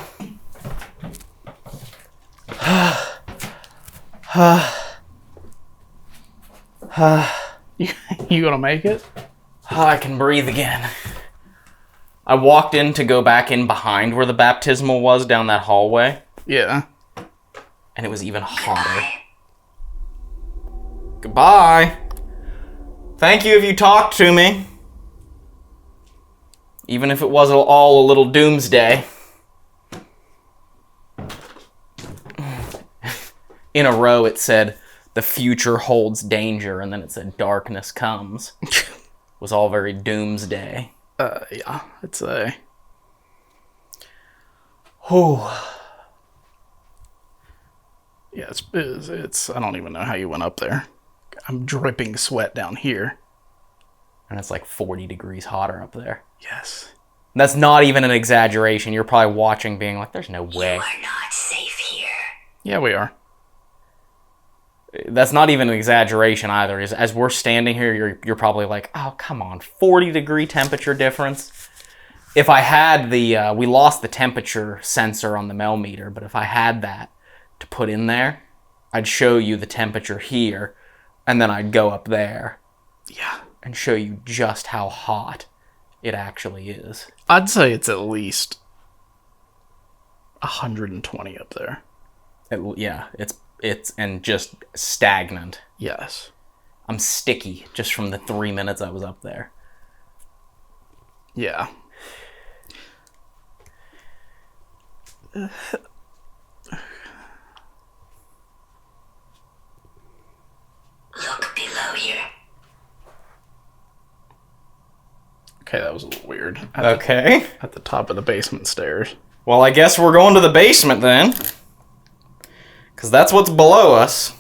You gonna make it? I can breathe again. I walked in to go back in behind where the baptismal was down that hallway. Yeah. And it was even hotter. Goodbye. Thank you if you talked to me. Even if it was all a little doomsday. In a row it said, the future holds danger, and then it said, darkness comes. It was all very doomsday. Yeah, it's a... Oh. Yeah, it's... I don't even know how you went up there. I'm dripping sweat down here. And it's like 40 degrees hotter up there. Yes. That's not even an exaggeration. You're probably watching being like, there's no way. You are not safe here. Yeah, we are. That's not even an exaggeration either. As we're standing here, you're probably like, oh, come on, 40 degree temperature difference. If I had the, we lost the temperature sensor on the Mel meter, but if I had that to put in there, I'd show you the temperature here, and then I'd go up there. Yeah. And show you just how hot it actually is. I'd say it's at least 120 up there. Yeah, it's and just stagnant. Yes. I'm sticky just from the 3 minutes I was up there. Yeah. Look below here. Okay, that was a little weird. Okay. At the top of the basement stairs. Well, I guess we're going to the basement then. Because that's what's below us.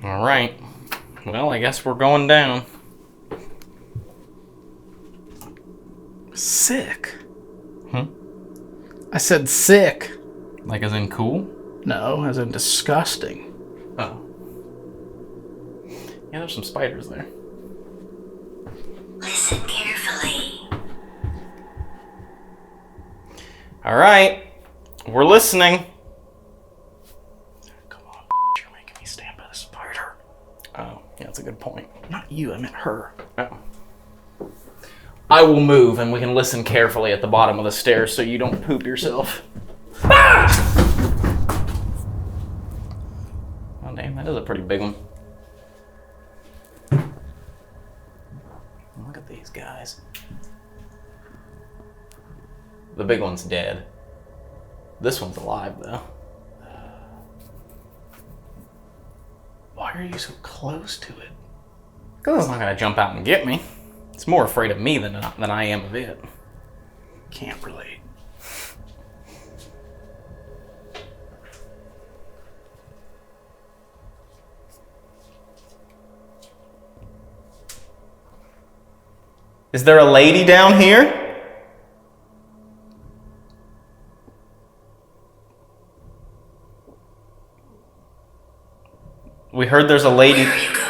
Alright. Well, I guess we're going down. Sick. Hmm? I said sick. Like as in cool? No, as in disgusting. Oh. Yeah, there's some spiders there. Listen carefully. Alright. We're listening. Come on, you're making me stand by the spider. Oh, yeah, that's a good point. Not you, I meant her. Oh. I will move and we can listen carefully at the bottom of the stairs so you don't poop yourself. Ah! Oh, damn, that is a pretty big one. Look at these guys. The big one's dead. This one's alive, though. Why are you so close to it? Because it's not going to jump out and get me. It's more afraid of me than I am of it. Can't relate. Is there a lady down here? We heard there's a lady. Where are you going?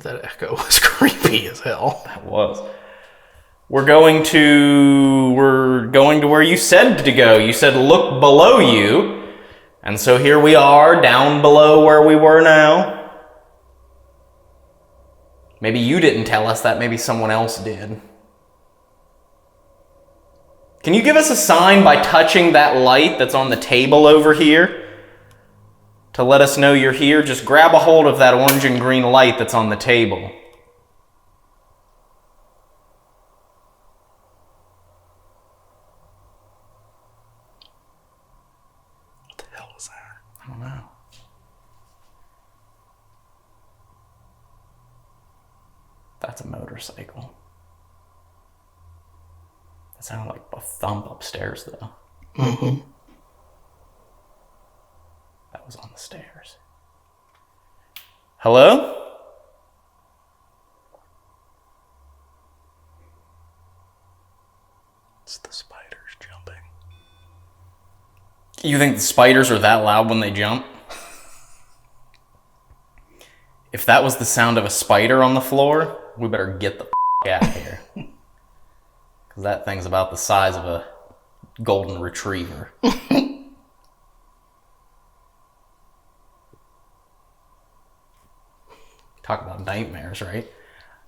That echo was creepy as hell. That was. We're going to where you said to go. You said look below you. And so here we are, down below where we were now. Maybe you didn't tell us that, maybe someone else did. Can you give us a sign by touching that light that's on the table over here? To let us know you're here, just grab a hold of that orange and green light that's on the table. That's a motorcycle. That sounded like a thump upstairs, though. Mm-hmm. That was on the stairs. Hello? It's the spiders jumping. You think the spiders are that loud when they jump? If that was the sound of a spider on the floor, we better get the out of here. Because that thing's about the size of a golden retriever. Talk about nightmares, right?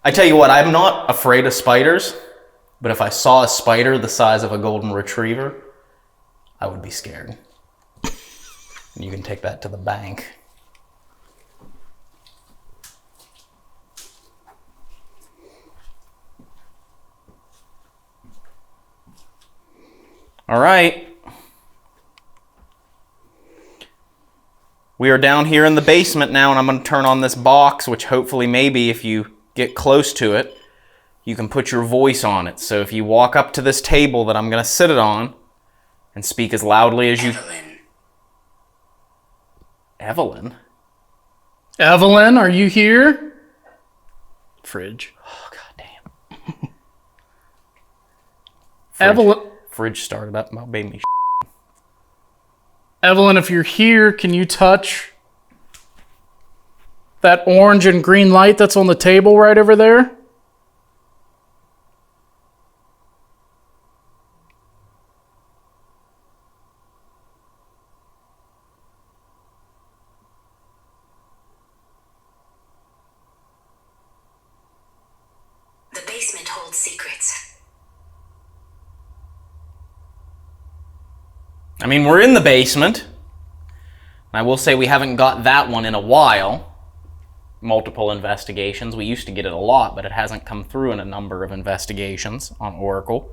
I tell you what, I'm not afraid of spiders, but if I saw a spider the size of a golden retriever, I would be scared. And you can take that to the bank. All right. We are down here in the basement now, and I'm going to turn on this box, which hopefully maybe if you get close to it, you can put your voice on it. So if you walk up to this table that I'm going to sit it on and speak as loudly as you... Evelyn? Evelyn, are you here? Fridge. Oh, goddamn. Evelyn. Fridge started up, my baby. Evelyn, if you're here, can you touch that orange and green light that's on the table right over there? The basement holds secrets. I mean, we're in the basement. I will say we haven't got that one in a while. Multiple investigations. We used to get it a lot, but it hasn't come through in a number of investigations on Oracle.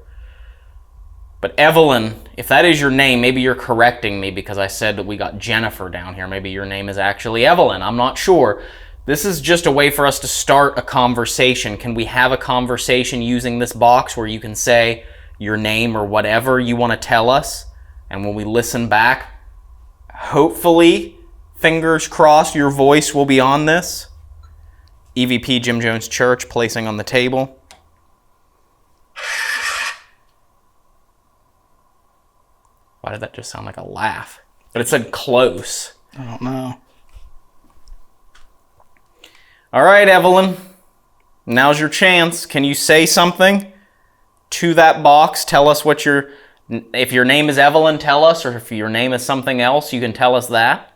But Evelyn, if that is your name, maybe you're correcting me because I said that we got Jennifer down here. Maybe your name is actually Evelyn. I'm not sure. This is just a way for us to start a conversation. Can we have a conversation using this box where you can say your name or whatever you want to tell us? And when we listen back, hopefully, fingers crossed, your voice will be on this. EVP Jim Jones Church placing on the table. Why did that just sound like a laugh? But it said close. I don't know. All right, Evelyn. Now's your chance. Can you say something to that box? Tell us what your... If your name is Evelyn, tell us. Or if your name is something else, you can tell us that.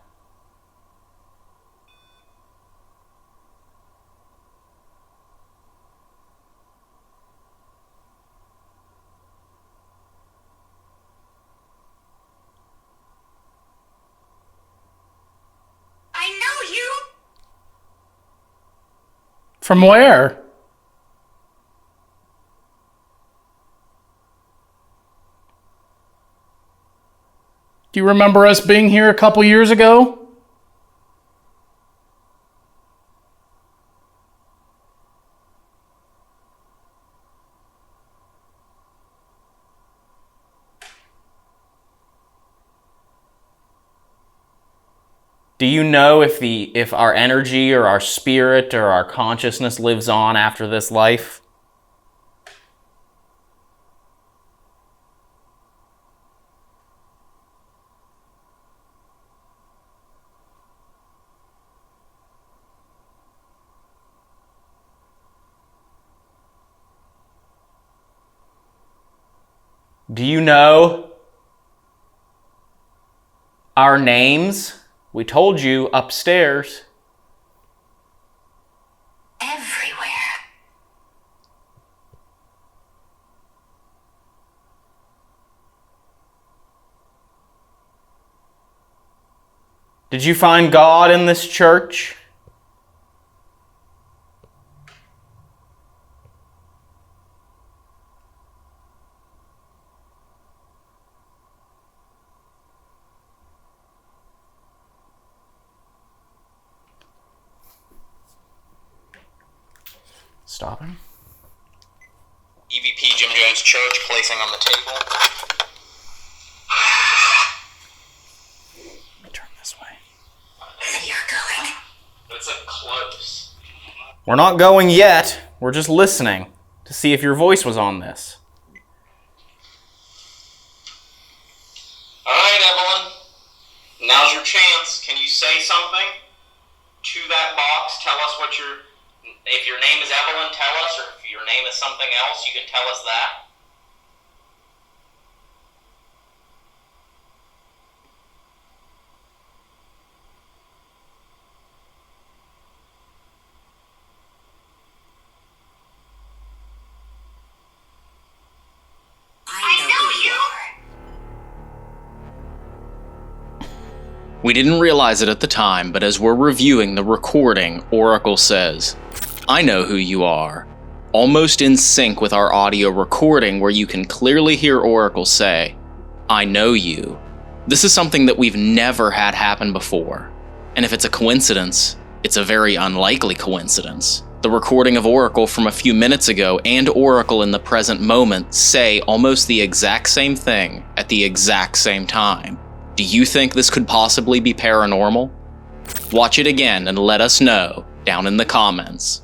I know you! From where? Do you remember us being here a couple years ago? Do you know if our energy or our spirit or our consciousness lives on after this life? Do you know our names? We told you upstairs. Everywhere. Did you find God in this church? Stopping. EVP Jim Jones Church, placing on the table. Let me turn this way. You're going. It's close. We're not going yet. We're just listening to see if your voice was on this. Alright, Evelyn. Now's your chance. Can you say something to that box? Tell us what your... If your name is Evelyn, tell us. Or if your name is something else, you can tell us that. We didn't realize it at the time, but as we're reviewing the recording, Oracle says, "I know who you are," almost in sync with our audio recording where you can clearly hear Oracle say, "I know you." This is something that we've never had happen before. And if it's a coincidence, it's a very unlikely coincidence. The recording of Oracle from a few minutes ago and Oracle in the present moment say almost the exact same thing at the exact same time. Do you think this could possibly be paranormal? Watch it again and let us know down in the comments.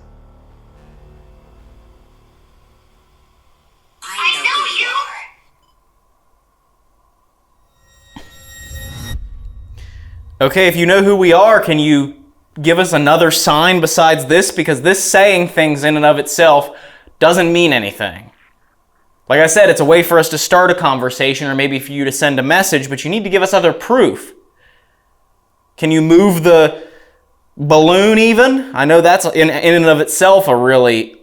I know you. Okay, if you know who we are, can you give us another sign besides this? Because this saying things in and of itself doesn't mean anything. Like I said, it's a way for us to start a conversation or maybe for you to send a message, but you need to give us other proof. Can you move the balloon even? I know that's in and of itself a really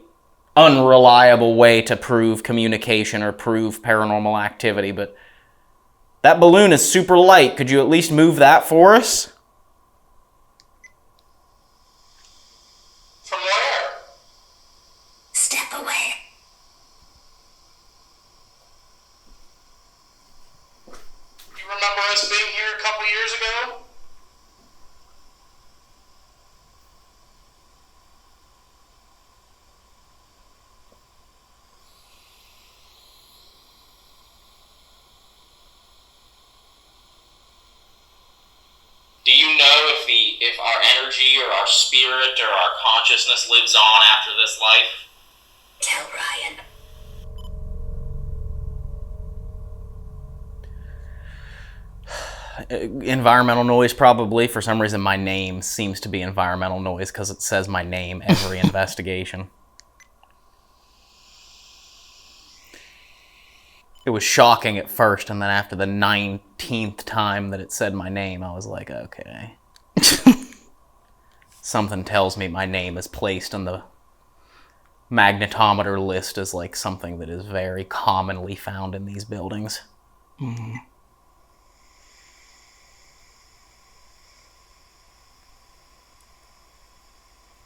unreliable way to prove communication or prove paranormal activity, but that balloon is super light. Could you at least move that for us? From where? Step away. You remember us being here a couple years ago? Do you know if our energy or our spirit or our consciousness lives on after this life? Tell Ryan. Environmental noise, probably. For some reason, my name seems to be environmental noise because it says my name every investigation. It was shocking at first, and then after the 19th time that it said my name, I was like, okay. Something tells me my name is placed on the magnetometer list as like something that is very commonly found in these buildings. Mm-hmm.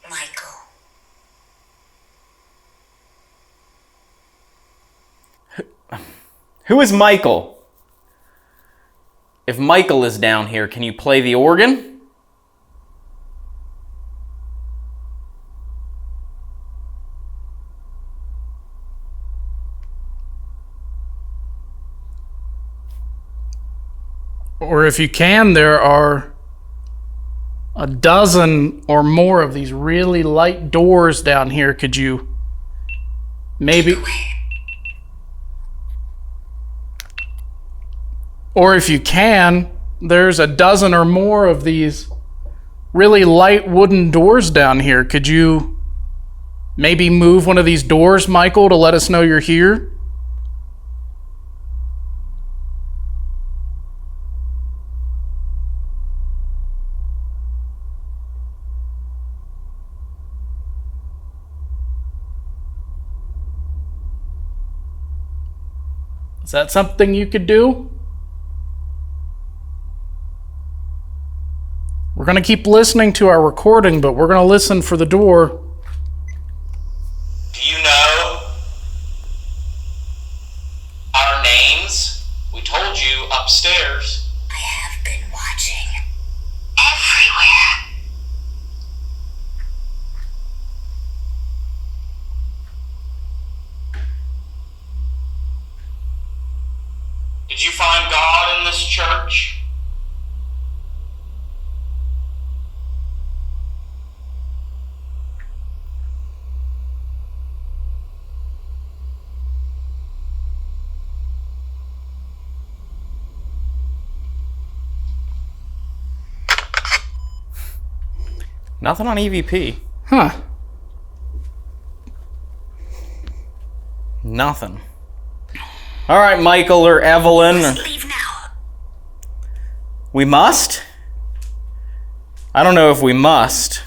Michael. Who is Michael? If Michael is down here, can you play the organ? Or if you can, there are a dozen or more of these really light doors down here. Could you maybe... Or if you can, there's a dozen or more of these really light wooden doors down here. Could you maybe move one of these doors, Michael, to let us know you're here? Is that something you could do? We're going to keep listening to our recording, but we're going to listen for the door. Do you know our names? We told you upstairs. I have been watching everywhere. Did you find God in this church? Nothing on EVP. Huh. Nothing. All right, Michael or Evelyn. Leave now. We must? I don't know if we must.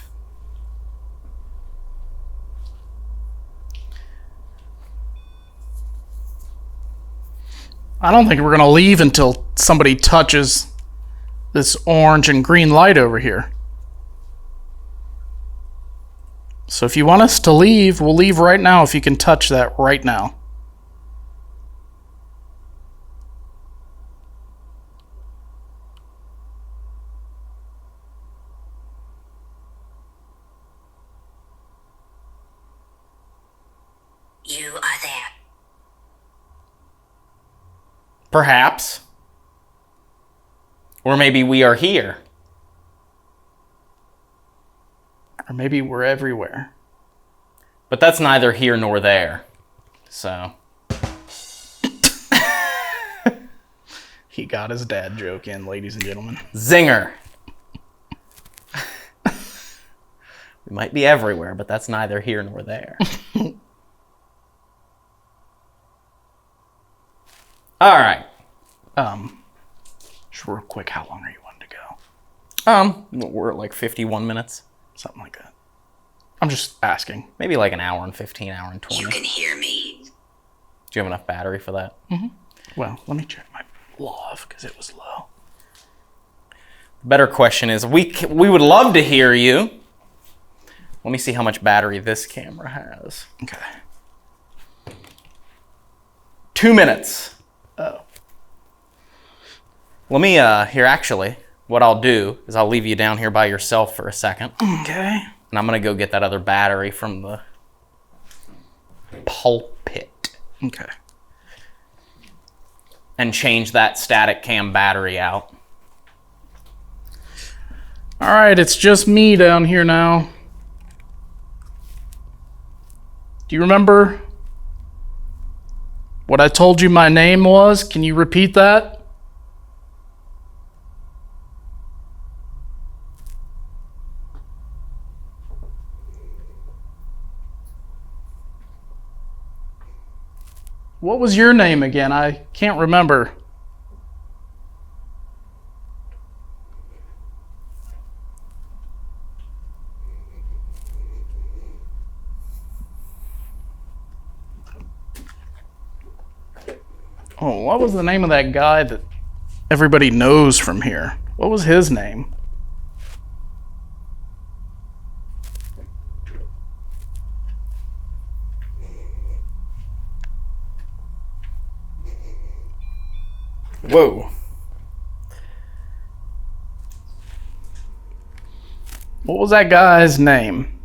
I don't think we're going to leave until somebody touches this orange and green light over here. So if you want us to leave, we'll leave right now if you can touch that right now. You are there. Perhaps. Or maybe we are here. Or maybe we're everywhere. But that's neither here nor there. So. He got his dad joke in, ladies and gentlemen. Zinger. We might be everywhere, but that's neither here nor there. All right. Just real quick, how long are you wanting to go? We're at like 51 minutes. Something like that. I'm just asking. Maybe like an hour and 15, hour and 20. You can hear me. Do you have enough battery for that? Mm-hmm. Well, let me check my log because it was low. The better question is, we would love to hear you. Let me see how much battery this camera has. Okay. 2 minutes. Oh. Let me, here actually, what I'll do is I'll leave you down here by yourself for a second. Okay. And I'm going to go get that other battery from the pulpit. Okay. And change that static cam battery out. All right, it's just me down here now. Do you remember what I told you my name was? Can you repeat that? What was your name again? I can't remember. Oh, what was the name of that guy that everybody knows from here? What was his name? Whoa. What was that guy's name?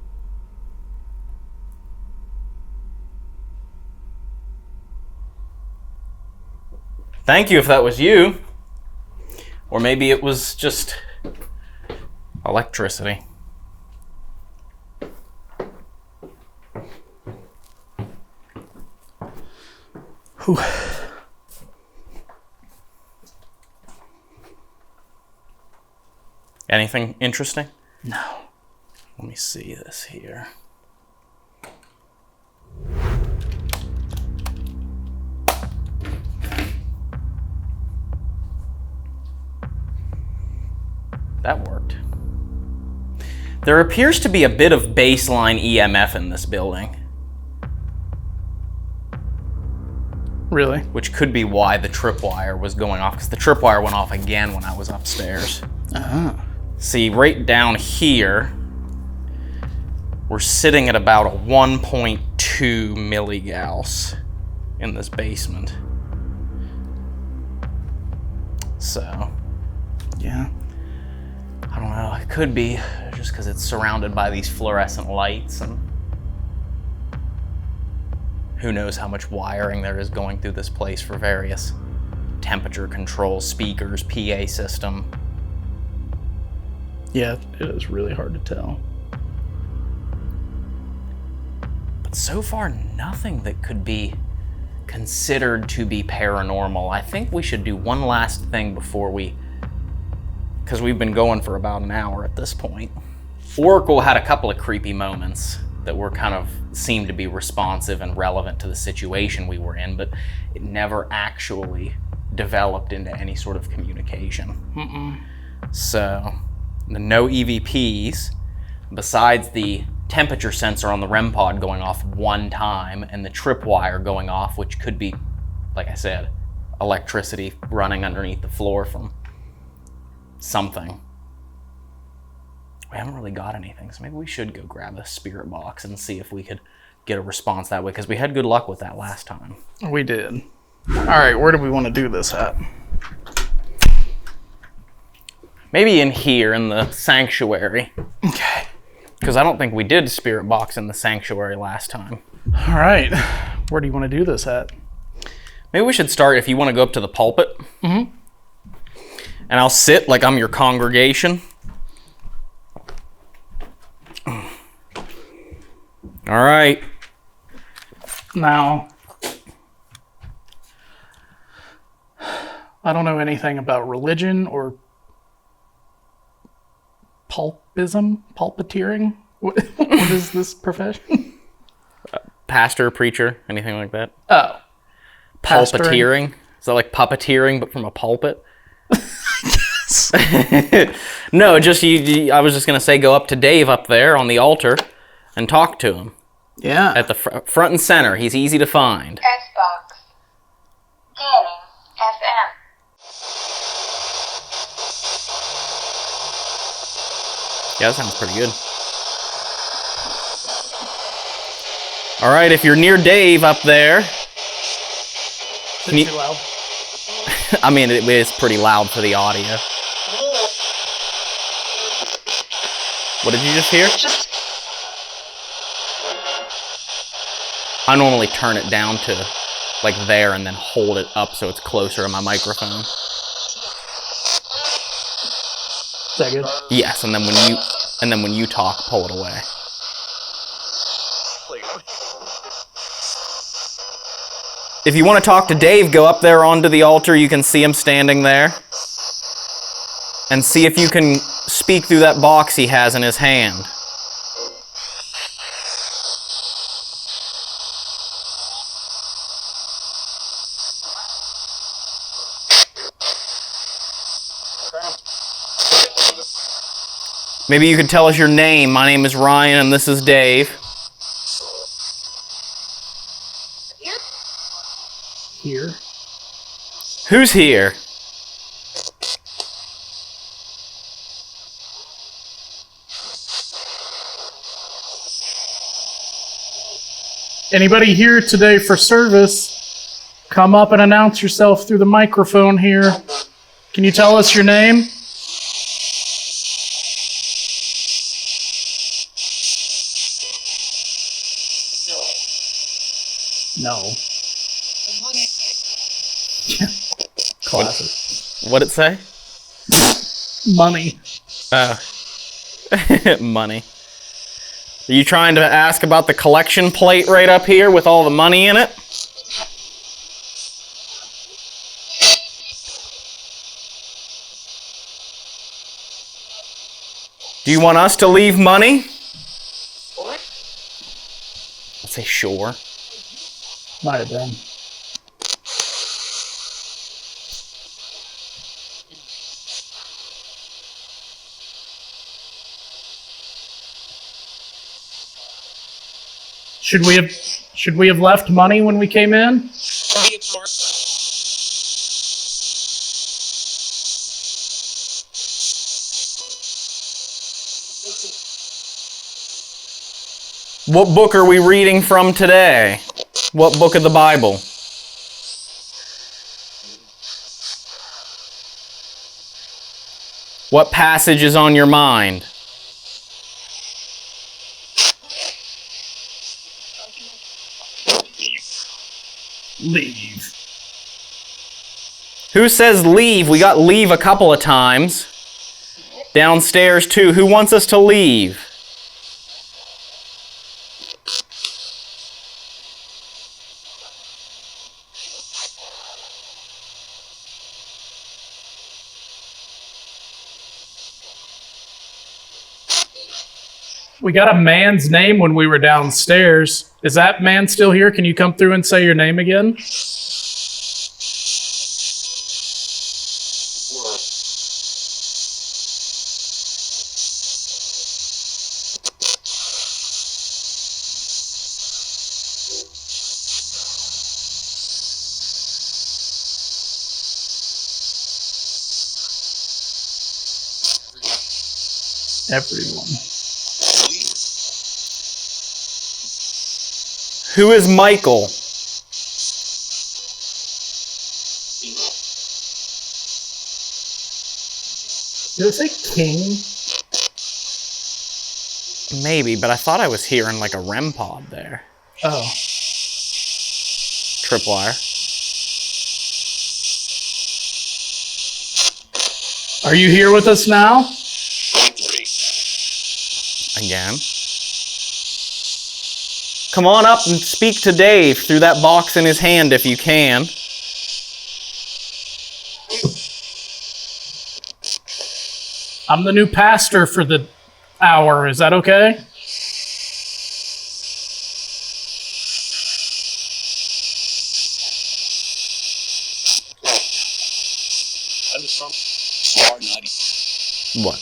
Thank you if that was you. Or maybe it was just electricity. Whew. Anything interesting? No. Let me see this here. That worked. There appears to be a bit of baseline EMF in this building. Really? Which could be why the tripwire was going off, because the tripwire went off again when I was upstairs. Uh-huh. See, right down here, we're sitting at about a 1.2 milligauss in this basement. So, yeah. I don't know, it could be just because it's surrounded by these fluorescent lights, and who knows how much wiring there is going through this place for various temperature control, speakers, PA system. Yeah, it is really hard to tell. But so far, nothing that could be considered to be paranormal. I think we should do one last thing before because we've been going for about an hour at this point. Oracle had a couple of creepy moments that were kind of seemed to be responsive and relevant to the situation we were in, but it never actually developed into any sort of communication. So, no EVPs, besides the temperature sensor on the REM pod going off one time and the tripwire going off, which could be, like I said, electricity running underneath the floor from something. We haven't really got anything, so maybe we should go grab a spirit box and see if we could get a response that way, because we had good luck with that last time. We did. All right, where do we want to do this at? Maybe in here, in the sanctuary. Okay. Because I don't think we did spirit box in the sanctuary last time. All right, where do you want to do this at? Maybe we should start, if you want to go up to the pulpit. And I'll sit like I'm your congregation. All right. Now, I don't know anything about religion or pulpiteering. What is this profession? Pastor, preacher, anything like that? Oh. Pulpiteering? Is that like puppeteering, but from a pulpit? No, just I was just going to say go up to Dave up there on the altar and talk to him. Yeah. At the front and center. He's easy to find. S-Box. Scanning FM. Yeah, that sounds pretty good. All right, if you're near Dave up there... Is it too loud? I mean, it is pretty loud for the audio. What did you just hear? I normally turn it down to like there and then hold it up so it's closer to my microphone. Is that good? Yes, and then when you talk, pull it away. If you want to talk to Dave, go up there onto the altar. You can see him standing there. And see if you can speak through that box he has in his hand. Maybe you could tell us your name. My name is Ryan and this is Dave. Here. Who's here? Anybody here today for service? Come up and announce yourself through the microphone here. Can you tell us your name? No. Classic. What'd it say? Money. Money. Are you trying to ask about the collection plate right up here with all the money in it? Do you want us to leave money? Let's say sure. Might have been. Should we have left money when we came in? What book are we reading from today? What book of the Bible? What passage is on your mind? Leave. Who says leave? We got leave a couple of times. Downstairs too. Who wants us to leave? We got a man's name when we were downstairs. Is that man still here? Can you come through and say your name again? Everyone. Who is Michael? Did it say king? Maybe, but I thought I was hearing like a REM pod there. Oh. Tripwire. Are you here with us now? Again. Come on up and speak to Dave through that box in his hand if you can. I'm the new pastor for the hour. Is that okay? What?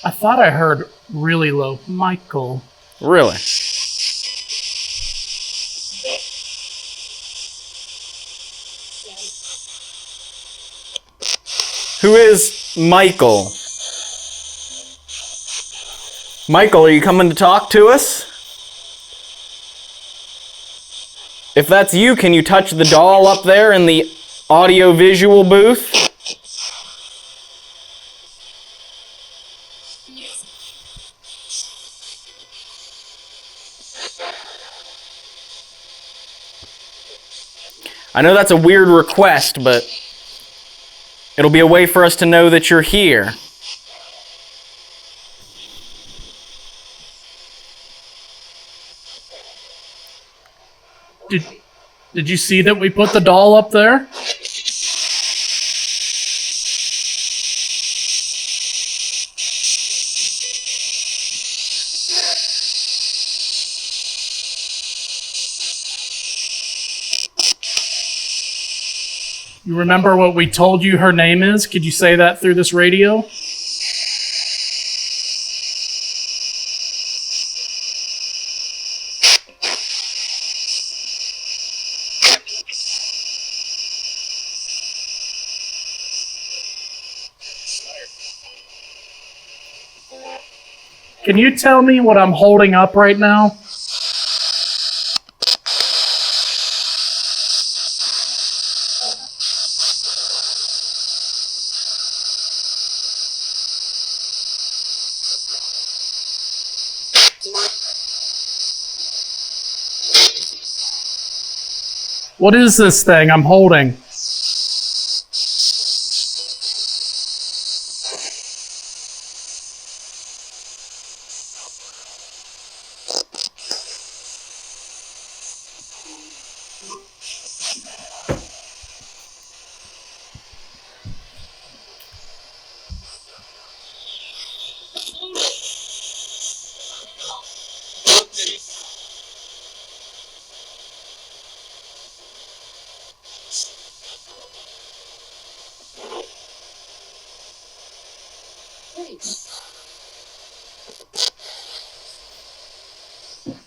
I thought I heard really low. Michael. Really? Who is Michael? Michael, are you coming to talk to us? If that's you, can you touch the doll up there in the audio-visual booth? I know that's a weird request, but it'll be a way for us to know that you're here. Did you see that we put the doll up there? You remember what we told you her name is? Could you say that through this radio? Can you tell me what I'm holding up right now? What is this thing I'm holding?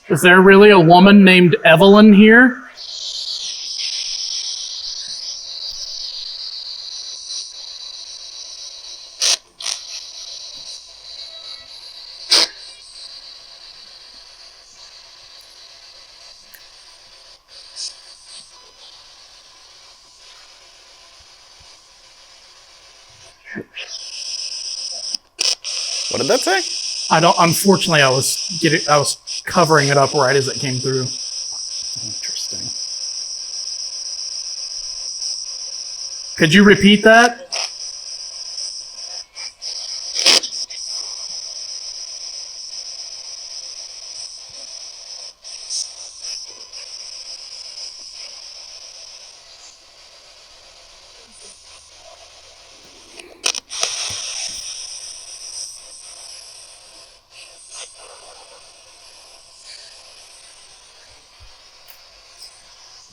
Is there really a woman named Evelyn here? What did that say? Unfortunately, I was covering it up right as it came through. Interesting. Could you repeat that?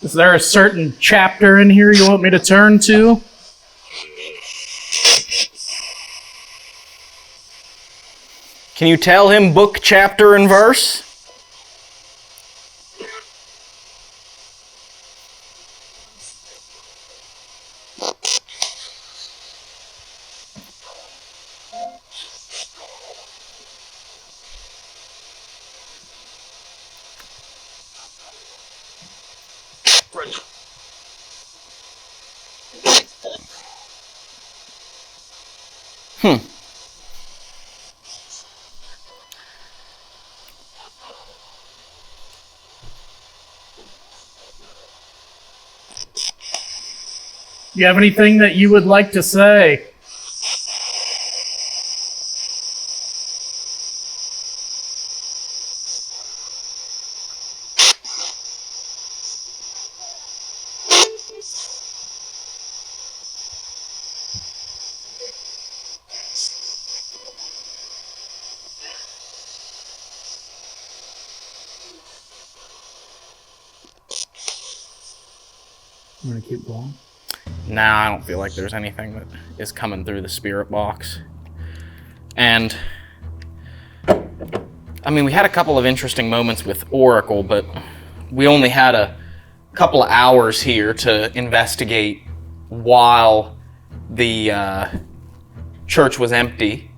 Is there a certain chapter in here you want me to turn to? Can you tell him book, chapter, and verse? You have anything that you would like to say? I'm gonna keep going. Nah, I don't feel like there's anything that is coming through the spirit box. And, I mean, we had a couple of interesting moments with Oracle, but we only had a couple of hours here to investigate while the church was empty.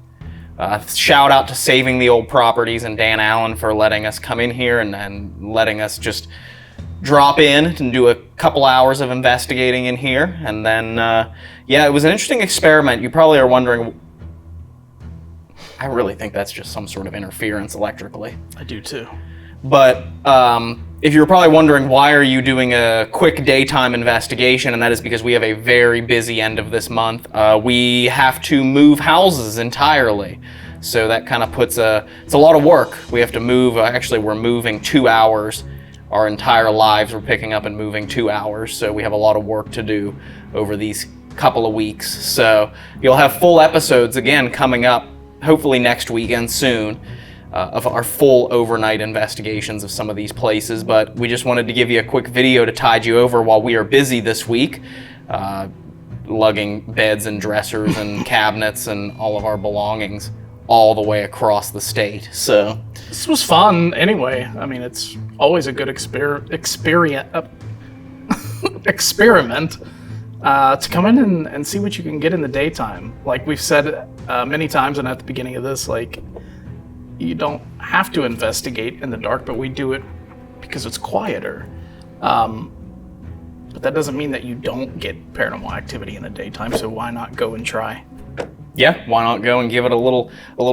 Shout out to Saving the Old Properties and Dan Allen for letting us come in here and letting us just drop in and do a couple hours of investigating in here. And then, yeah, it was an interesting experiment. You probably are wondering, I really think that's just some sort of interference electrically. I do too. But if you're probably wondering, why are you doing a quick daytime investigation? And that is because we have a very busy end of this month. We have to move houses entirely. So that kind of puts it's a lot of work. We have to move, actually we're moving 2 hours. Our entire lives we're picking up and moving 2 hours. So we have a lot of work to do over these couple of weeks. So you'll have full episodes again coming up, hopefully next weekend soon, of our full overnight investigations of some of these places. But we just wanted to give you a quick video to tide you over while we are busy this week, lugging beds and dressers and cabinets and all of our belongings all the way across the state. So this was fun anyway. I mean, it's always a good experiment to come in and see what you can get in the daytime. Like we've said many times, and at the beginning of this, like, you don't have to investigate in the dark, but we do it because it's quieter. But that doesn't mean that you don't get paranormal activity in the daytime, so why not go and try? Yeah, why not go and give it a little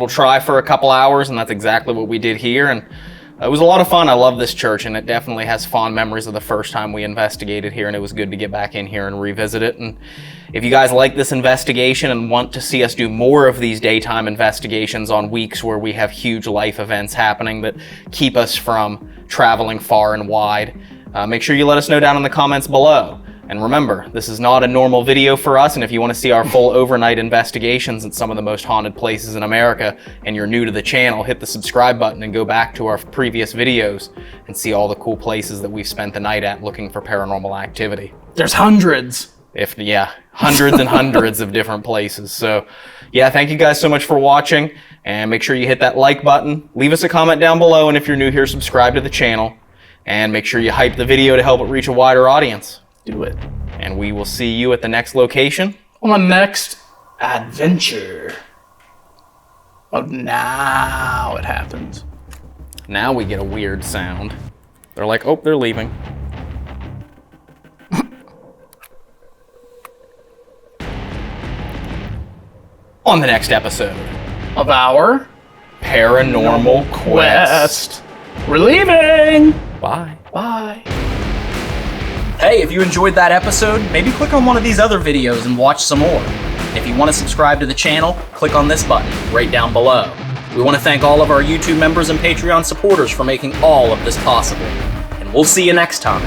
try for a couple hours, and that's exactly what we did here. And it was a lot of fun. I love this church, and it definitely has fond memories of the first time we investigated here, and it was good to get back in here and revisit it. And if you guys like this investigation and want to see us do more of these daytime investigations on weeks where we have huge life events happening that keep us from traveling far and wide, make sure you let us know down in the comments below. And remember, this is not a normal video for us, and if you want to see our full overnight investigations at some of the most haunted places in America, and you're new to the channel, hit the subscribe button and go back to our previous videos and see all the cool places that we've spent the night at looking for paranormal activity. There's hundreds. Hundreds and hundreds of different places. So yeah, thank you guys so much for watching, and make sure you hit that like button, leave us a comment down below, and if you're new here, subscribe to the channel, and make sure you hype the video to help it reach a wider audience. Do it. And we will see you at the next location. On the next adventure. Oh, now it happens. Now we get a weird sound. They're like, oh, they're leaving. On the next episode of our Paranormal Quest. We're leaving. Bye. Bye. Hey, if you enjoyed that episode, maybe click on one of these other videos and watch some more. And if you want to subscribe to the channel, click on this button right down below. We want to thank all of our YouTube members and Patreon supporters for making all of this possible. And we'll see you next time.